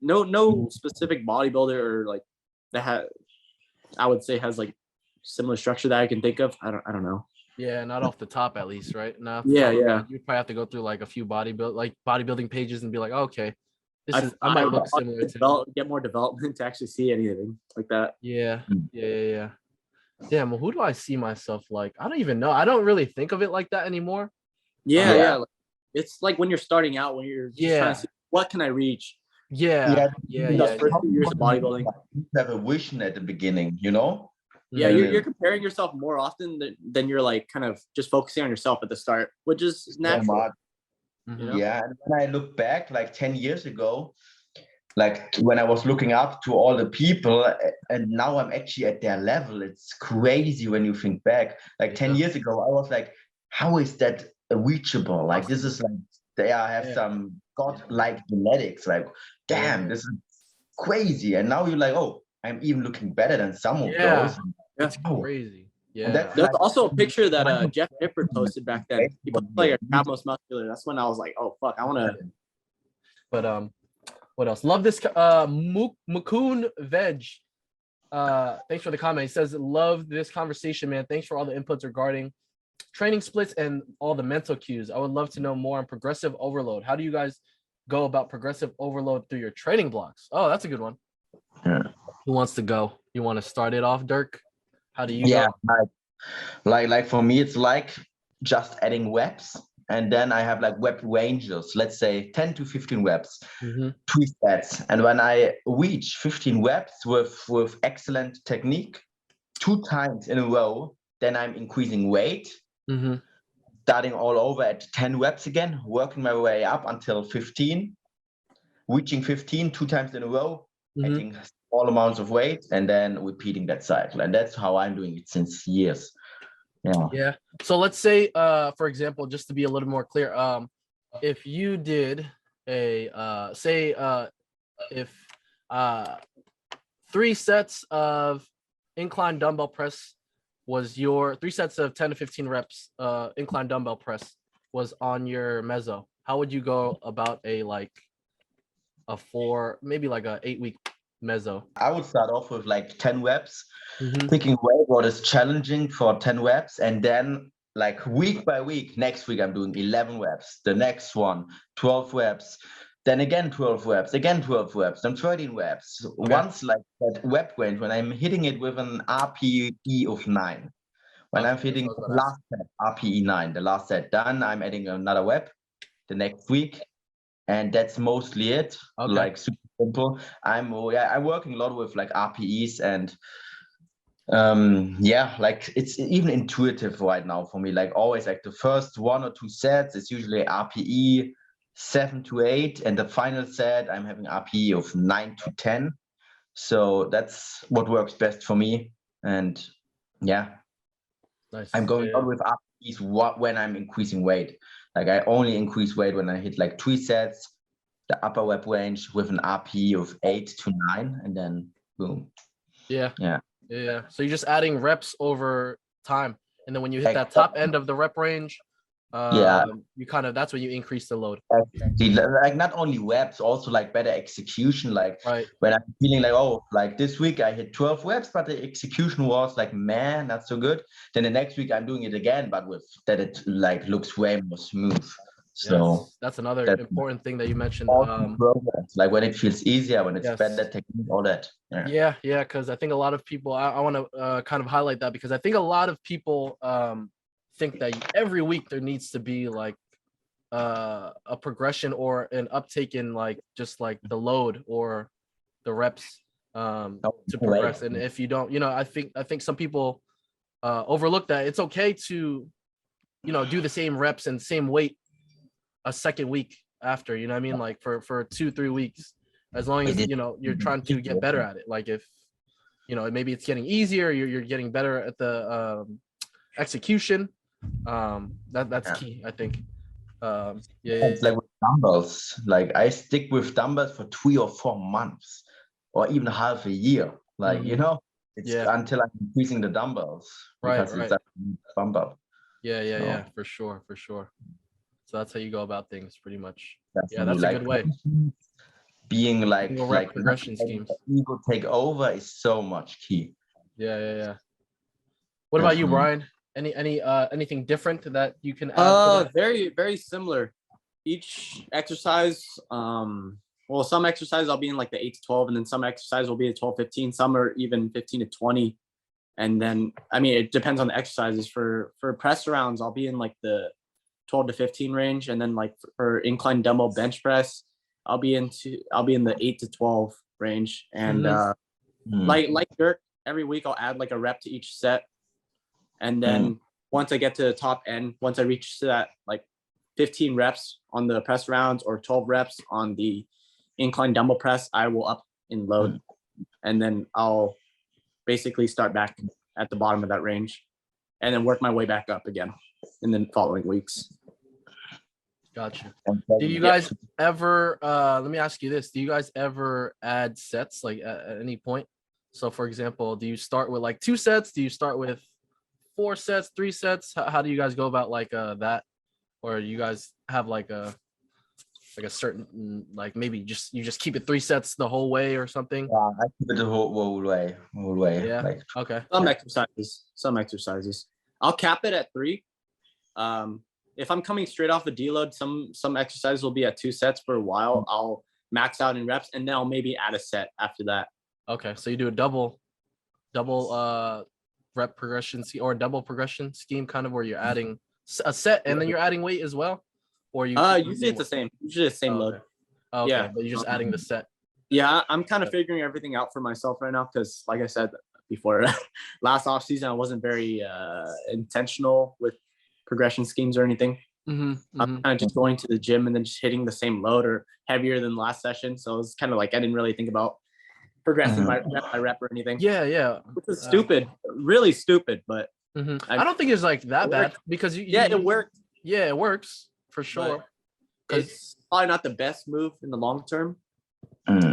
no specific bodybuilder or like that I would say has like similar structure that I can think of. I don't know. Yeah, not off the top at least, right? No. Yeah. You probably have to go through like a few bodybuilding pages and be like, okay, I might look similar to get more development to actually see anything like that. Yeah. Damn, well, who do I see myself like? I don't even know. I don't really think of it like that anymore. Yeah. It's like when you're starting out, when you're just trying to see what can I reach. Yeah. Those first 2 years of bodybuilding. You have a vision at the beginning, you know? Yeah, you're comparing yourself more often than you're like kind of just focusing on yourself at the start, which is natural. You know? Yeah, and when I look back like 10 years ago, like when I was looking up to all the people, and now I'm actually at their level. It's crazy when you think back. Like 10 years ago, I was like, how is that reachable? Like this is like they have some godlike genetics. Like, damn, this is crazy. And now you're like, oh, I'm even looking better than some of those. That's crazy. Yeah. There's also a picture that Jeff Nippert posted back then. He put like a crab most muscular. That's when I was like, oh fuck, I want to. But what else? Love this Mukun Veg. Thanks for the comment. He says, love this conversation, man. Thanks for all the inputs regarding training splits and all the mental cues. I would love to know more on progressive overload. How do you guys go about progressive overload through your training blocks? Oh, that's a good one. Yeah. Who wants to go? You want to start it off, Dirk? How do you go? Like for me, it's like just adding reps, and then I have like rep ranges, let's say 10 to 15 reps, 3 sets. And when I reach 15 reps with excellent technique 2 times in a row, then I'm increasing weight, starting all over at 10 reps again, working my way up until 15, reaching 15 2 times in a row, adding all amounts of weight and then repeating that cycle. And that's how I'm doing it since years. Yeah. So let's say, for example, just to be a little more clear, if you did a if 3 sets of incline dumbbell press was your 3 sets of 10 to 15 reps incline dumbbell press was on your meso, how would you go about a maybe like a 8-week meso? I would start off with like 10 reps, picking away what is challenging for 10 reps. And then like week by week, next week I'm doing 11 reps, the next one, 12 reps, then again 12 reps, again 12 reps, then 13 reps. Okay. Once like that rep range, when I'm hitting it with an RPE of 9, when I'm hitting the last set, RPE 9, the last set done, I'm adding another rep the next week. And that's mostly it. Okay. Like super simple. I'm working a lot with like RPEs and like it's even intuitive right now for me. Like always, like the first 1 or 2 sets is usually RPE 7 to 8, and the final set I'm having RPE of 9 to 10. So that's what works best for me. And yeah, nice. I'm going on with RPEs when I'm increasing weight. Like I only increase weight when I hit like 3 sets, the upper rep range with an RPE of 8 to 9, and then boom. Yeah. So you're just adding reps over time, and then when you hit that top end of the rep range, you kind of, that's when you increase the load. Like not only reps, also like better execution. Like when I'm feeling like, oh, like this week I hit 12 reps, but the execution was like, man, not so good. Then the next week I'm doing it again, but with that it like looks way more smooth. So that's another important thing that you mentioned. Like when it feels easier, when it's better technique, all that. Yeah, because I think a lot of people, I want to kind of highlight that, because I think a lot of people think that every week there needs to be like a progression or an uptake in like just like the load or the reps to progress. And if you don't, I think some people overlook that. It's okay to do the same reps and same weight a second week after, you know what I mean, like for 2-3 weeks, as long as you're trying to get better at it. Like if maybe it's getting easier, you're getting better at the execution. That's key, I think. It's like with dumbbells. Like I stick with dumbbells for 3 or 4 months, or even half a year. Like it's until I'm increasing the dumbbells, because it's a dumbbell. Yeah, for sure. So that's how you go about things, pretty much. Definitely. That's a good way. Being like progression schemes. Ego take over is so much key. Yeah. What about you, Brian? Anything different that you can add? Very, very similar. Each exercise, well, some exercises I'll be in like the 8 to 12, and then some exercise will be at 12, 15. Some are even 15 to 20. And then, I mean, it depends on the exercises. For press rounds, I'll be in like the 12 to 15 range, and then like for incline dumbbell bench press, I'll be in the 8 to 12 range. And like Dirk, every week I'll add like a rep to each set, and then once I get to the top end, once I reach to that like 15 reps on the press rounds or 12 reps on the incline dumbbell press, I will up in load, and then I'll basically start back at the bottom of that range and then work my way back up again in the following weeks. Gotcha. Do you guys ever let me ask you this, do you guys ever add sets like at any point? So for example, do you start with like 2 sets? Do you start with 4 sets, 3 sets? How do you guys go about like that? Or you guys have like a certain, like maybe you just keep it 3 sets the whole way or something? Yeah, I keep it the whole way. Yeah. Like, okay. Some exercises. I'll cap it at 3. If I'm coming straight off a deload, some exercises will be at 2 sets for a while. I'll max out in reps, and then I'll maybe add a set after that. Okay, so you do a double rep progression or double progression scheme, kind of, where you're adding a set and then you're adding weight as well, or you usually it's the same. Usually the same load. Okay, yeah, but you're just adding the set. Yeah, I'm kind of figuring everything out for myself right now, because like I said before, last off season I wasn't very intentional with progression schemes or anything. I'm kind of just going to the gym and then just hitting the same load or heavier than last session. So it's kind of like I didn't really think about progressing my rep or anything. Yeah. Which is stupid, really stupid. But I don't think it's like that bad because it worked. Yeah, it works for sure. It's probably not the best move in the long term.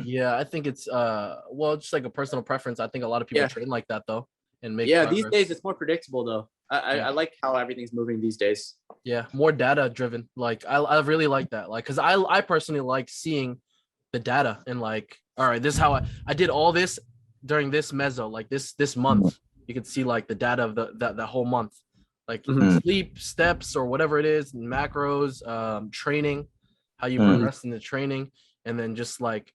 Yeah, I think it's well, just like a personal preference. I think a lot of people train like that though, and make progress. These days it's more predictable though. I like how everything's moving these days. Yeah, more data driven. Like I really like that. Like, cause I personally like seeing the data and like, all right, this is how I did all this during this meso, like this month. You can see like the data of the whole month, like sleep, steps, or whatever it is, macros, training, how you progress in the training, and then just like,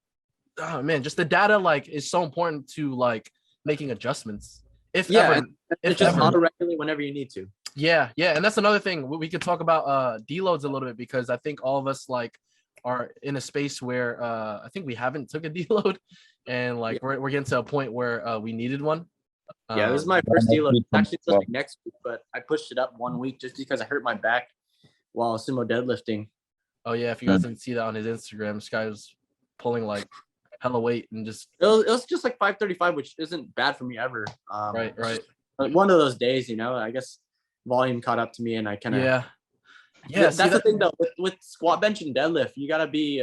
oh man, just the data like is so important to like making adjustments. If just auto regulate whenever you need to. Yeah, and that's another thing. We could talk about deloads a little bit because I think all of us like are in a space where I think we haven't took a deload, and like we're getting to a point where we needed one. This is my first deload. It's actually supposed to be next week, but I pushed it up 1 week just because I hurt my back while sumo deadlifting. Oh yeah, if you guys didn't see that on his Instagram, this guy was pulling like hella weight and just it was just like 535, which isn't bad for me ever. Right. One of those days, I guess volume caught up to me and I kind of that's the thing though with squat, bench, and deadlift. You gotta be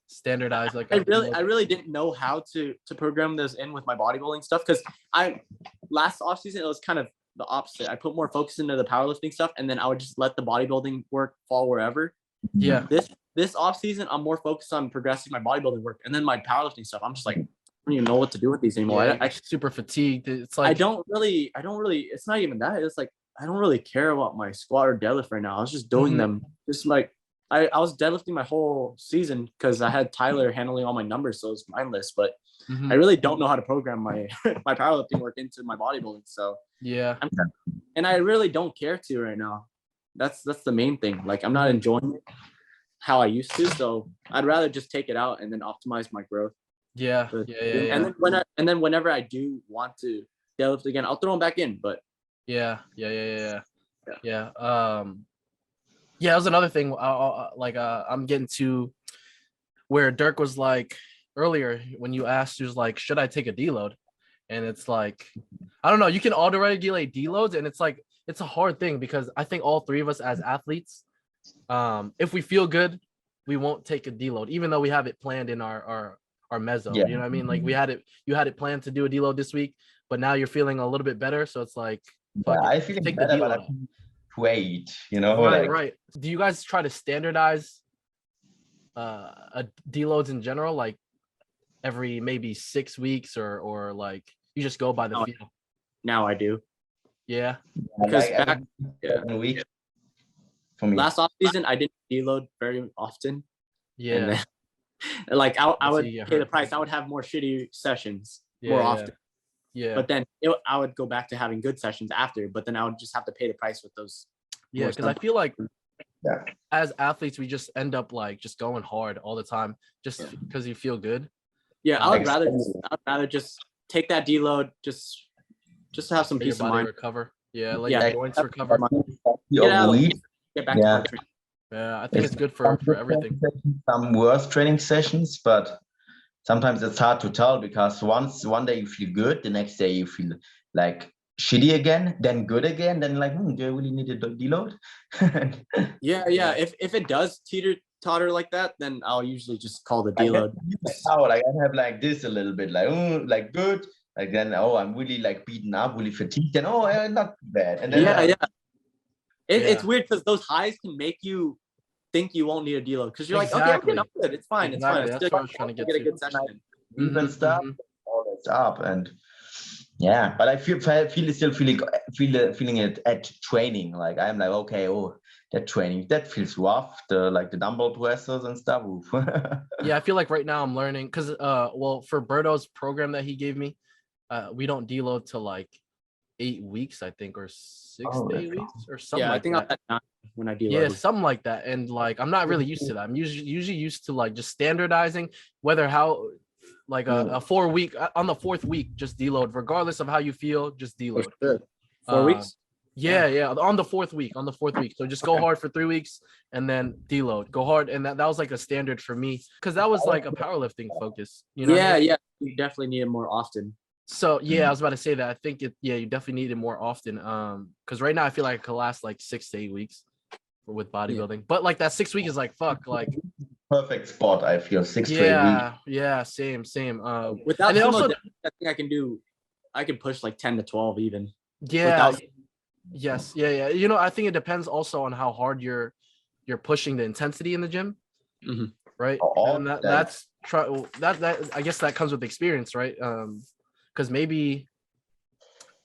standardized. Like I really didn't know how to program this in with my bodybuilding stuff because last offseason it was kind of the opposite. I put more focus into the powerlifting stuff and then I would just let the bodybuilding work fall wherever. Yeah. This offseason I'm more focused on progressing my bodybuilding work, and then my powerlifting stuff I'm just like, I don't even know what to do with these anymore. Yeah, I'm super fatigued. It's like I don't really it's not even that. It's like I don't really care about my squat or deadlift right now. I was just doing them just like I was deadlifting my whole season because I had Tyler handling all my numbers, so it was mindless. But I really don't know how to program my my powerlifting work into my bodybuilding. So and I really don't care to right now. That's the main thing. Like I'm not enjoying it how I used to, so I'd rather just take it out and then optimize my growth. Yeah. And then whenever I do want to deadlift again, I'll throw them back in. But yeah. That was another thing. I'm getting to where Dirk was like earlier when you asked, he was like, should I take a deload? And it's like, I don't know. You can auto regulate deloads, and it's like it's a hard thing because I think all three of us as athletes, if we feel good, we won't take a deload, even though we have it planned in our meso. You know what I mean? Like you had it planned to do a deload this week, but now you're feeling a little bit better, so it's like I feel better, but I wait, right. Do you guys try to standardize deloads in general, like every maybe 6 weeks, or like you just go by the feel? Now I do. Yeah. Because back a week for me. Last off season I didn't deload very often. Yeah. And then, like I would pay the price. I would have more shitty sessions more often. Yeah. But then I would go back to having good sessions after, but then I would just have to pay the price with those. Yeah, because I feel like as athletes, we just end up like just going hard all the time just because you feel good. Yeah, I'd rather just take that deload, just to have some peace of mind. Recover. Yeah, like your joints recover. Get back to training. Yeah, I think it's good for everything. Some worse training sessions, but sometimes it's hard to tell because one day you feel good, the next day you feel like shitty again, then good again, then like, do I really need a deload? If it does teeter-totter like that, then I'll usually just call the deload. I have like this a little bit, like good, like then I'm really like beaten up, really fatigued, and not bad. And then it's weird because those highs can make you think you won't need a deload because you're like, okay, I'm good, it's fine, it's fine. That's what I was trying to get a good session. Even stuff, all that stuff, and but I feel still feeling it at training. Like I'm like, okay, that training that feels rough. The dumbbell presses and stuff. Yeah, I feel like right now I'm learning because for Berto's program that he gave me, we don't deload till like 8 weeks, I think, or 6 to 8 weeks or something. Yeah, like I think that. I'm at 9 when I deload. Yeah, something like that. And like I'm not really used to that. I'm usually used to like just standardizing like a 4 week on the 4th week, just deload regardless of how you feel, just deload. 4 weeks. Yeah, on the fourth week. So just go hard for 3 weeks and then deload. Go hard, and that was like a standard for me because that was like a powerlifting focus. You know? Yeah, yeah. You definitely need it more often. So yeah, I was about to say that. I think you definitely need it more often. Because right now I feel like it could last like 6 to 8 weeks with bodybuilding. But like that 6 week is like fuck, like perfect spot. I feel 6 to 8 weeks. Yeah, same. Without and then also, I think I can push like 10 to 12 even. Yeah. Without... Yes. Yeah. You know, I think it depends also on how hard you're pushing the intensity in the gym, right? And that I guess that comes with experience, right? Because maybe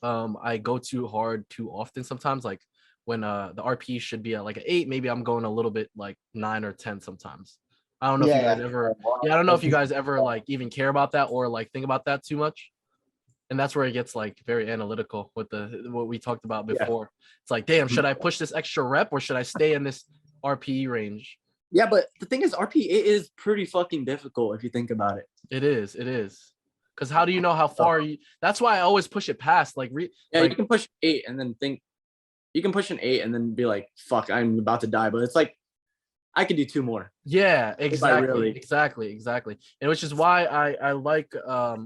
I go too hard too often sometimes. Like when the RP should be at like an 8, maybe I'm going a little bit like 9 or 10 sometimes. I don't know if you guys ever. Yeah, I don't know if you guys ever like even care about that or like think about that too much. And that's where it gets like very analytical with what we talked about before. It's like, damn, should I push this extra rep or should I stay in this RPE range? Yeah, but the thing is, RPE is pretty fucking difficult if you think about it. It is. Because how do you know how far you? That's why I always push it past. Like, you can push 8 and then think. You can push an 8 and then be like, "Fuck, I'm about to die." But it's like, I could do 2 more. Yeah, exactly. And which is why I like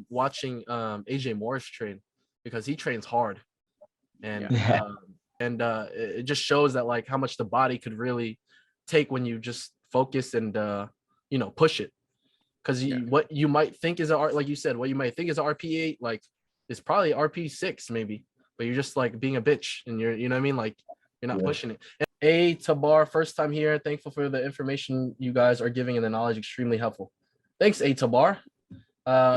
watching AJ Morris train, because he trains hard, and it just shows that like how much the body could really take when you just focus and push it. Because what you might think is like you said, what you might think is a RP8, like it's probably RP6 maybe, but you're just like being a bitch and you know what I mean, like you're not pushing it. A Tabar, first time here. Thankful for the information you guys are giving and the knowledge. Extremely helpful. Thanks, A Tabar.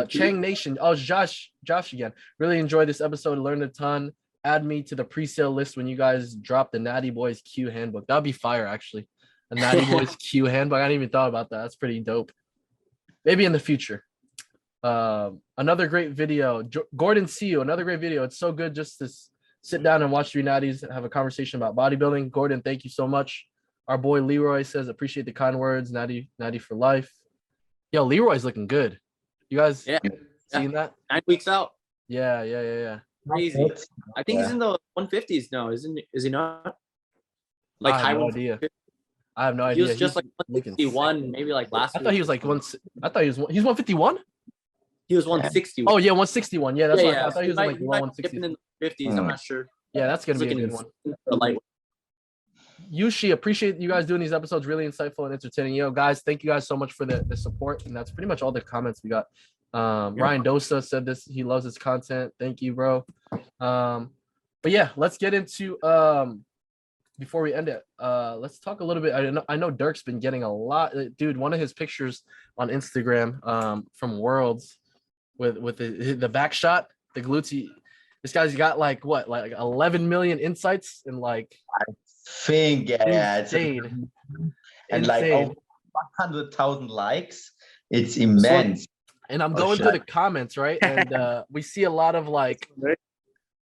Chang Nation. Oh, Josh again. Really enjoyed this episode. Learned a ton. Add me to the pre-sale list when you guys drop the Natty Boys Q handbook. That'd be fire, actually. A Natty Boys Q handbook. I hadn't even thought about that. That's pretty dope. Maybe in the future. Another great video. Gordon, see you. Another great video. It's so good just to sit down and watch 3 natties and have a conversation about bodybuilding. Gordon, thank you so much. Our boy Leroy says, appreciate the kind words. Natty for life. Yo, Leroy's looking good. You guys seen that? 9 weeks out. Yeah. Crazy. I think he's in the 150s now, is he not? Like I have no idea. I have no idea. He was just like 161, maybe like last week. I thought he was like he's 151? He was 160. Oh yeah, 161. Yeah, that's what I thought he was like 160. In the 50s, I'm not sure. Yeah, that's gonna be a good one. Yushi, appreciate you guys doing these episodes. Really insightful and entertaining. Yo, guys, thank you guys so much for the support. And that's pretty much all the comments we got. Ryan Dosa said this. He loves his content. Thank you, bro. But yeah, let's get into before we end it. Let's talk a little bit. I know Dirk's been getting a lot. Dude, one of his pictures on Instagram from Worlds with the back shot, the glutes. This guy's got like 11 million insights and like I think insane. And like over 100,000 likes. It's immense. And I'm going through the comments, right? And we see a lot of like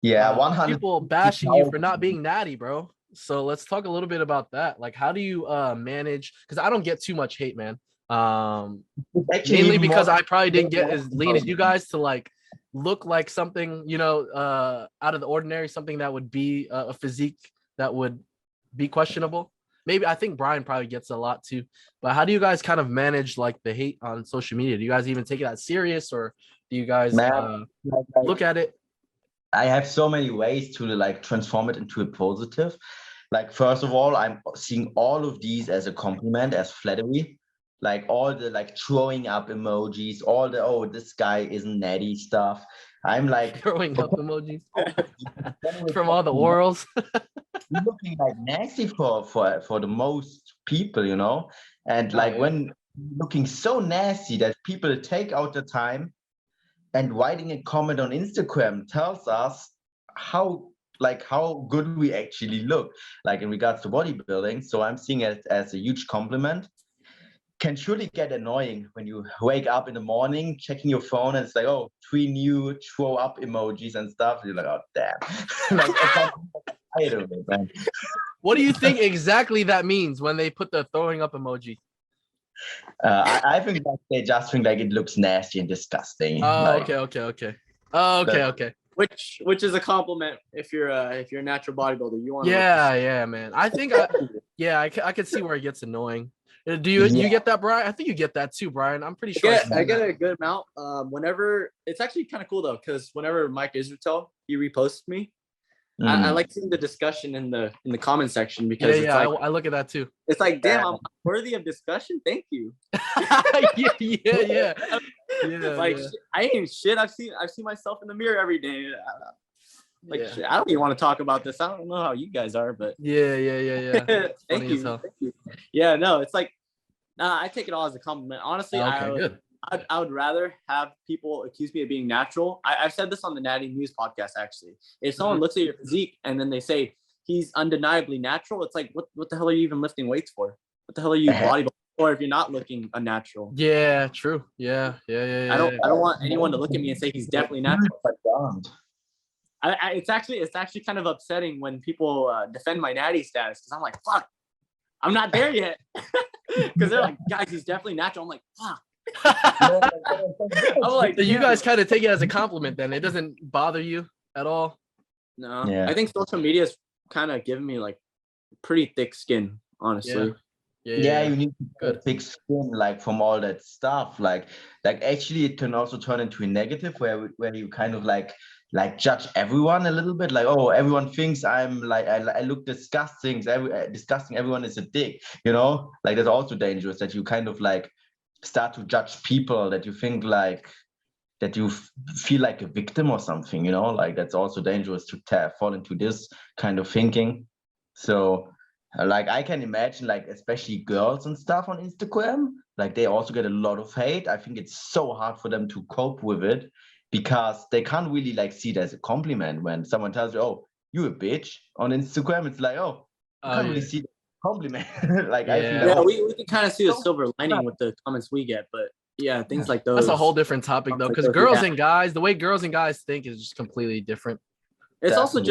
100 people bashing you for not being natty, bro. So let's talk a little bit about that. Like, how do you manage? Because I don't get too much hate, man. Mainly because I probably didn't get as lean as you guys to like look like something, out of the ordinary, something that would be a physique that would be questionable. Maybe I think Brian probably gets a lot too. But how do you guys kind of manage like the hate on social media? Do you guys even take it that serious, or do you guys look at it? I have so many ways to like transform it into a positive. Like, first of all, I'm seeing all of these as a compliment, as flattery. Like all the like throwing up emojis, all the this guy isn't natty stuff. I'm like throwing up emojis from all the orals. Looking like nasty for the most people, and like when looking so nasty that people take out the time and writing a comment on Instagram tells us how good we actually look, like in regards to bodybuilding. So I'm seeing it as a huge compliment. Can surely get annoying when you wake up in the morning, checking your phone, and it's like, 3 new throw up emojis and stuff. You're like, oh damn. Man. What do you think exactly that means when they put the throwing up emoji? I think that they just think like it looks nasty and disgusting. Oh, okay. Oh, okay. which is a compliment if you're a natural bodybuilder. You want yeah, man. I think I could see where it gets annoying. Do you get that, Brian? I think you get that too, Brian. I'm pretty sure. I get a good amount. Whenever it's actually kind of cool though, because whenever Mike Israel he reposts me, I like seeing the discussion in the comment section because I look at that too. It's like, damn, I'm worthy of discussion. Thank you. yeah. I ain't shit. I've seen myself in the mirror every day. Shit, I don't even want to talk about this. I don't know how you guys are, but yeah. Thank you. Yeah, no, it's like, I take it all as a compliment. Honestly, I would rather have people accuse me of being natural. I've said this on the Natty News podcast, actually. If someone looks at your physique and then they say he's undeniably natural, it's like, what the hell are you even lifting weights for? What the hell are you bodybuilding for if you're not looking unnatural? Yeah, true. Yeah. I don't want anyone to look at me and say he's definitely natural. It's actually kind of upsetting when people defend my natty status because I'm like, fuck, I'm not there yet. Because they're like, guys, he's definitely natural. I'm like, fuck. I'm like, so you guys kind of take it as a compliment then. It doesn't bother you at all? No. Yeah. I think social media is kind of giving me like pretty thick skin, honestly. Yeah, you need to get thick skin like from all that stuff. Like actually it can also turn into a negative where you kind of like judge everyone a little bit, like, oh, everyone thinks I'm like I look disgusting. Everyone is a dick, like that's also dangerous that you kind of like start to judge people, that you think like that you feel like a victim or something, like that's also dangerous to fall into this kind of thinking. So like I can imagine like especially girls and stuff on Instagram, like they also get a lot of hate. I think it's so hard for them to cope with it because they can't really like see it as a compliment when someone tells you, oh, you a bitch on Instagram. It's like, oh, you can't really see the compliment. Like I feel like, we can kind of see the silver lining with the comments we get, but things like those. That's a whole different topic though, because girls and guys, the way girls and guys think is just completely different. It's also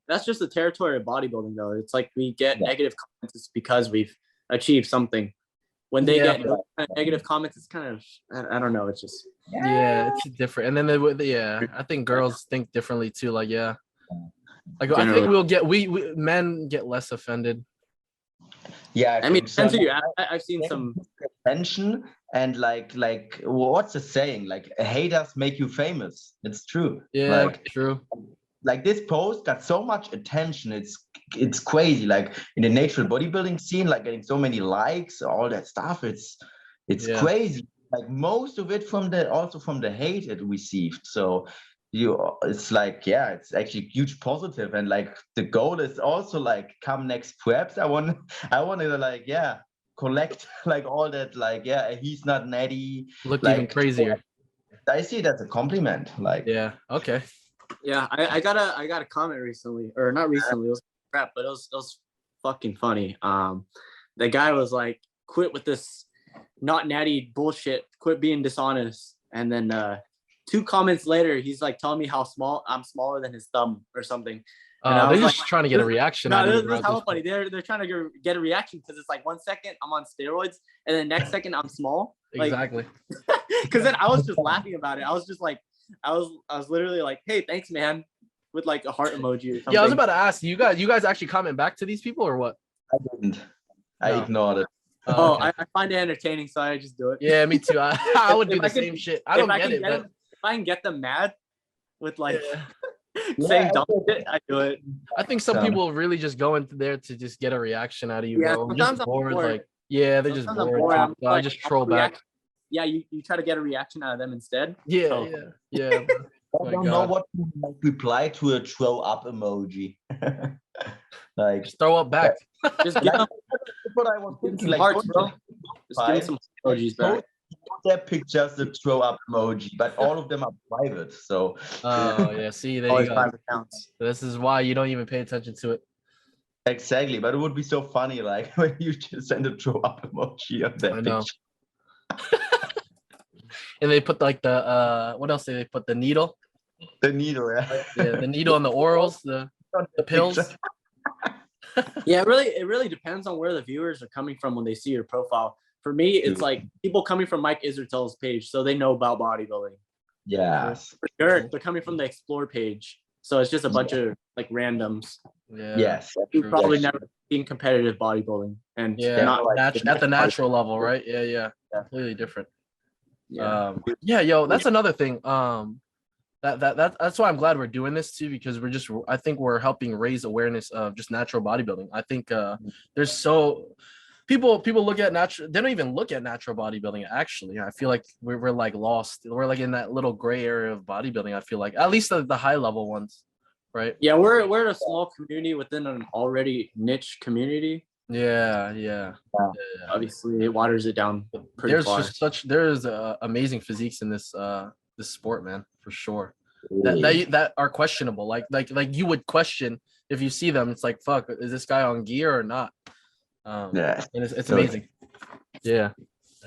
that's just the territory of bodybuilding though. It's like we get negative comments it's because we've achieved something. When they get negative comments, it's kind of, I don't know, it's just it's different. And then I think girls think differently too. Like like I think we men get less offended. Yeah, I mean, I've seen some attention and like what's the saying? Like haters make you famous. It's true. Yeah, true. Like this post got so much attention. It's crazy. Like in the natural bodybuilding scene, like getting so many likes, all that stuff. It's crazy. Like most of it from the hate it received. So it's like, it's actually huge positive. And like the goal is also like come next preps. I want to like, collect like all that, like, he's not natty. Look like, even crazier. I see it as a compliment. Like, okay. Yeah, I got a comment recently, or not recently, it was crap, but it was fucking funny. The guy was like, quit with this not natty bullshit, quit being dishonest. And then 2 comments later, he's like telling me how I'm smaller than his thumb or something. They're just trying to get a reaction. No, this is how funny. They're trying to get a reaction because it's like 1 second I'm on steroids and then next second I'm small. Exactly. Because then I was just laughing about it. I was just like, I was literally like, hey, thanks, man, with like a heart emoji or something. Yeah, I was about to ask you guys actually comment back to these people or what? I didn't. I ignored it. Okay. I find it entertaining, so I just do it. Yeah, me too. I would do the same shit. I don't get it. If I can get them mad with like saying dumb shit, I do it. I think some people really just go into there to just get a reaction out of you, bro. Sometimes just bored. bored. Like, they're just bored. So I just troll back. Yeah, you try to get a reaction out of them instead. Yeah. I don't know what to reply to a throw up emoji. Like just throw up back. Just give them what I was thinking. Like, hearts, bro. Just give them some emojis back. Their pictures the throw up emoji, but all of them are private. So see, there you go. Private accounts. This is why you don't even pay attention to it. Exactly, but it would be so funny, like when you just send a throw up emoji on that picture. And they put like the what else did they put? The needle. The needle, the needle and the orals, the pills. Yeah, it really depends on where the viewers are coming from when they see your profile. For me, it's like people coming from Mike Israel's page, so they know about bodybuilding. Yes. For sure. They're coming from the explore page. So it's just a bunch of like randoms. Yeah. Yes. You've probably never seen competitive bodybuilding and not like at the natural level, right? Yeah. Completely different. Yo, that's another thing. That's why I'm glad we're doing this too, because I think we're helping raise awareness of just natural bodybuilding. I think there's people look at natural, they don't even look at natural bodybuilding. Actually, I feel like we're like lost. We're like in that little gray area of bodybuilding. I feel like at least the high level ones, right? Yeah, we're a small community within an already niche community. Yeah. Obviously, it waters it down pretty far. There's amazing physiques in this sport, man, for sure. That are questionable. Like you would question if you see them. It's like, fuck, is this guy on gear or not? And it's amazing. Yeah,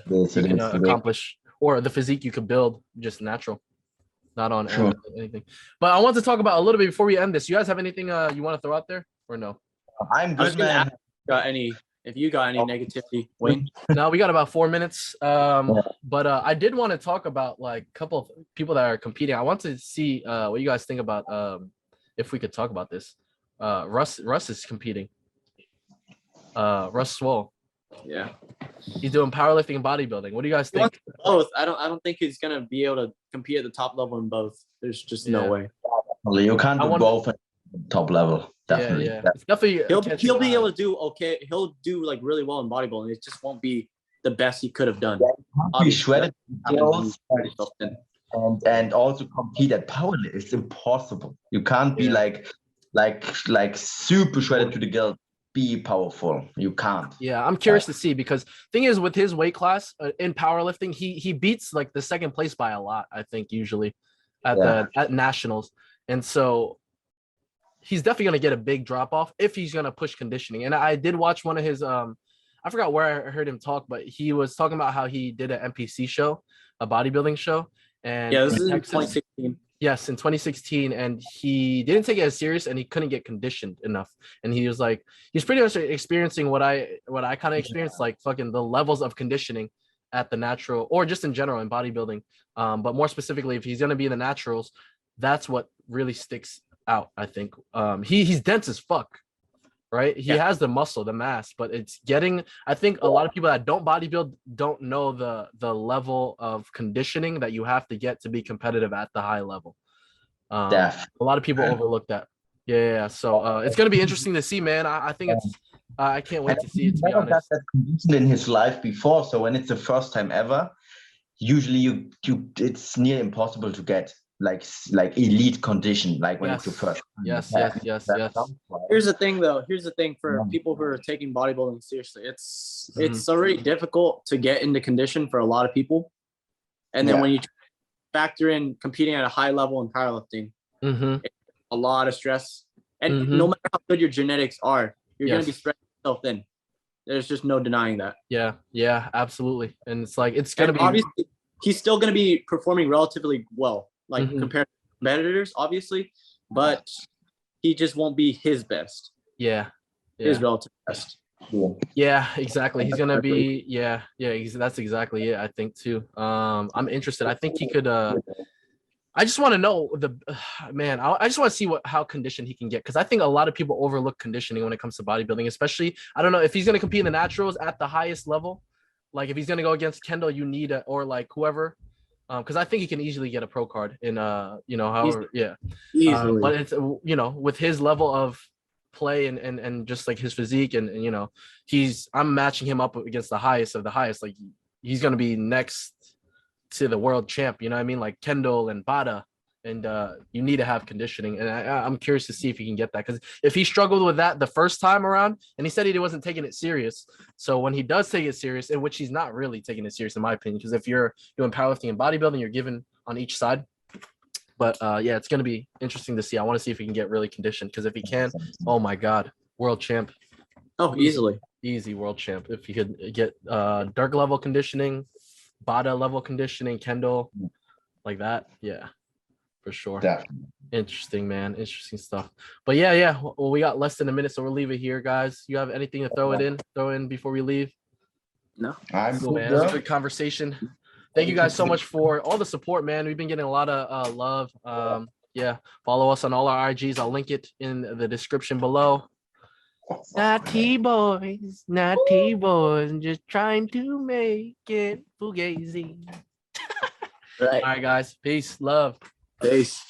you can accomplish, or the physique you could build just natural, not on anything. But I want to talk about a little bit before we end this. You guys have anything you want to throw out there or no? I'm good, man. If you got any negativity, Wayne? No, we got about 4 minutes. But I did want to talk about like a couple of people that are competing. I want to see what you guys think about if we could talk about this. Russ is competing. Russ Swole. Yeah. He's doing powerlifting and bodybuilding. What do you guys think? Both. I don't think he's gonna be able to compete at the top level in both. There's just no way. You can't do both at the top level. Definitely. Yeah. It's definitely he'll be able to do okay. He'll do like really well in bodybuilding. It just won't be the best he could have done. Be shredded skills and also compete at powerlifting. It's impossible. You can't be like super shredded to the gill. Be powerful. You can't. Yeah, I'm curious to see, because thing is with his weight class in powerlifting, he beats like the second place by a lot. I think usually at nationals, and so he's definitely gonna get a big drop off if he's gonna push conditioning. And I did watch one of his I forgot where I heard him talk, but he was talking about how he did an NPC show, a bodybuilding show, and this is in 2016. Yes, in 2016, and he didn't take it as serious, and he couldn't get conditioned enough. And he was like, he's pretty much experiencing what I kind of experienced, like fucking the levels of conditioning at the natural, or just in general in bodybuilding. But more specifically, if he's gonna be in the naturals, that's what really sticks out. I think he's dense as fuck, right? He has the muscle, the mass, but it's getting, I think a lot of people that don't bodybuild don't know the level of conditioning that you have to get to be competitive at the high level. A lot of people overlook that. So it's going to be interesting to see, man. I think it's I can't wait to see it, to be honest. That condition in his life before, so when it's the first time ever, usually you it's near impossible to get like elite condition, like when it's your first. Yes. Here's the thing though. Here's the thing for people who are taking bodybuilding seriously. It's already difficult to get into condition for a lot of people. And then when you factor in competing at a high level in powerlifting, it's a lot of stress. And no matter how good your genetics are, you're going to be stretching yourself thin. There's just no denying that. Yeah, absolutely. And it's like, it's going to be, obviously he's still going to be performing relatively well, like compared to competitors, obviously, but he just won't be his best. His relative best. Yeah, exactly. He's gonna be that's exactly it, I think too. I'm interested. I think he could I just want to know I just want to see how conditioned he can get, because I think a lot of people overlook conditioning when it comes to bodybuilding, especially, I don't know if he's going to compete in the naturals at the highest level. Like if he's going to go against Kendall, you need or like whoever, because I think he can easily get a pro card in however easily. But it's with his level of play and just like his physique and I'm matching him up against the highest of the highest. Like he's going to be next to the world champ, you know what I mean, like Kendall and Bada, and you need to have conditioning, and I'm curious to see if he can get that, because if he struggled with that the first time around, and he said he wasn't taking it serious, so when he does take it serious, in which he's not really taking it serious in my opinion, because if you're doing powerlifting and bodybuilding, you're given on each side. But it's going to be interesting to see. I want to see if he can get really conditioned, because if he can, oh my god, world champ. Easy world champ if he could get dark level conditioning, Bada level conditioning, Kendall, like that. Yeah, for sure. Definitely. Interesting, man. Interesting stuff. But yeah. Well, we got less than a minute, so we'll leave it here, guys. You have anything to throw in before we leave? No. I'm cool, man. It was a good conversation. Thank you guys so much for all the support, man. We've been getting a lot of love. Yeah, follow us on all our IGs. I'll link it in the description below. Natty boys, just trying to make it fugazi. Right. All right, guys. Peace, love. Peace.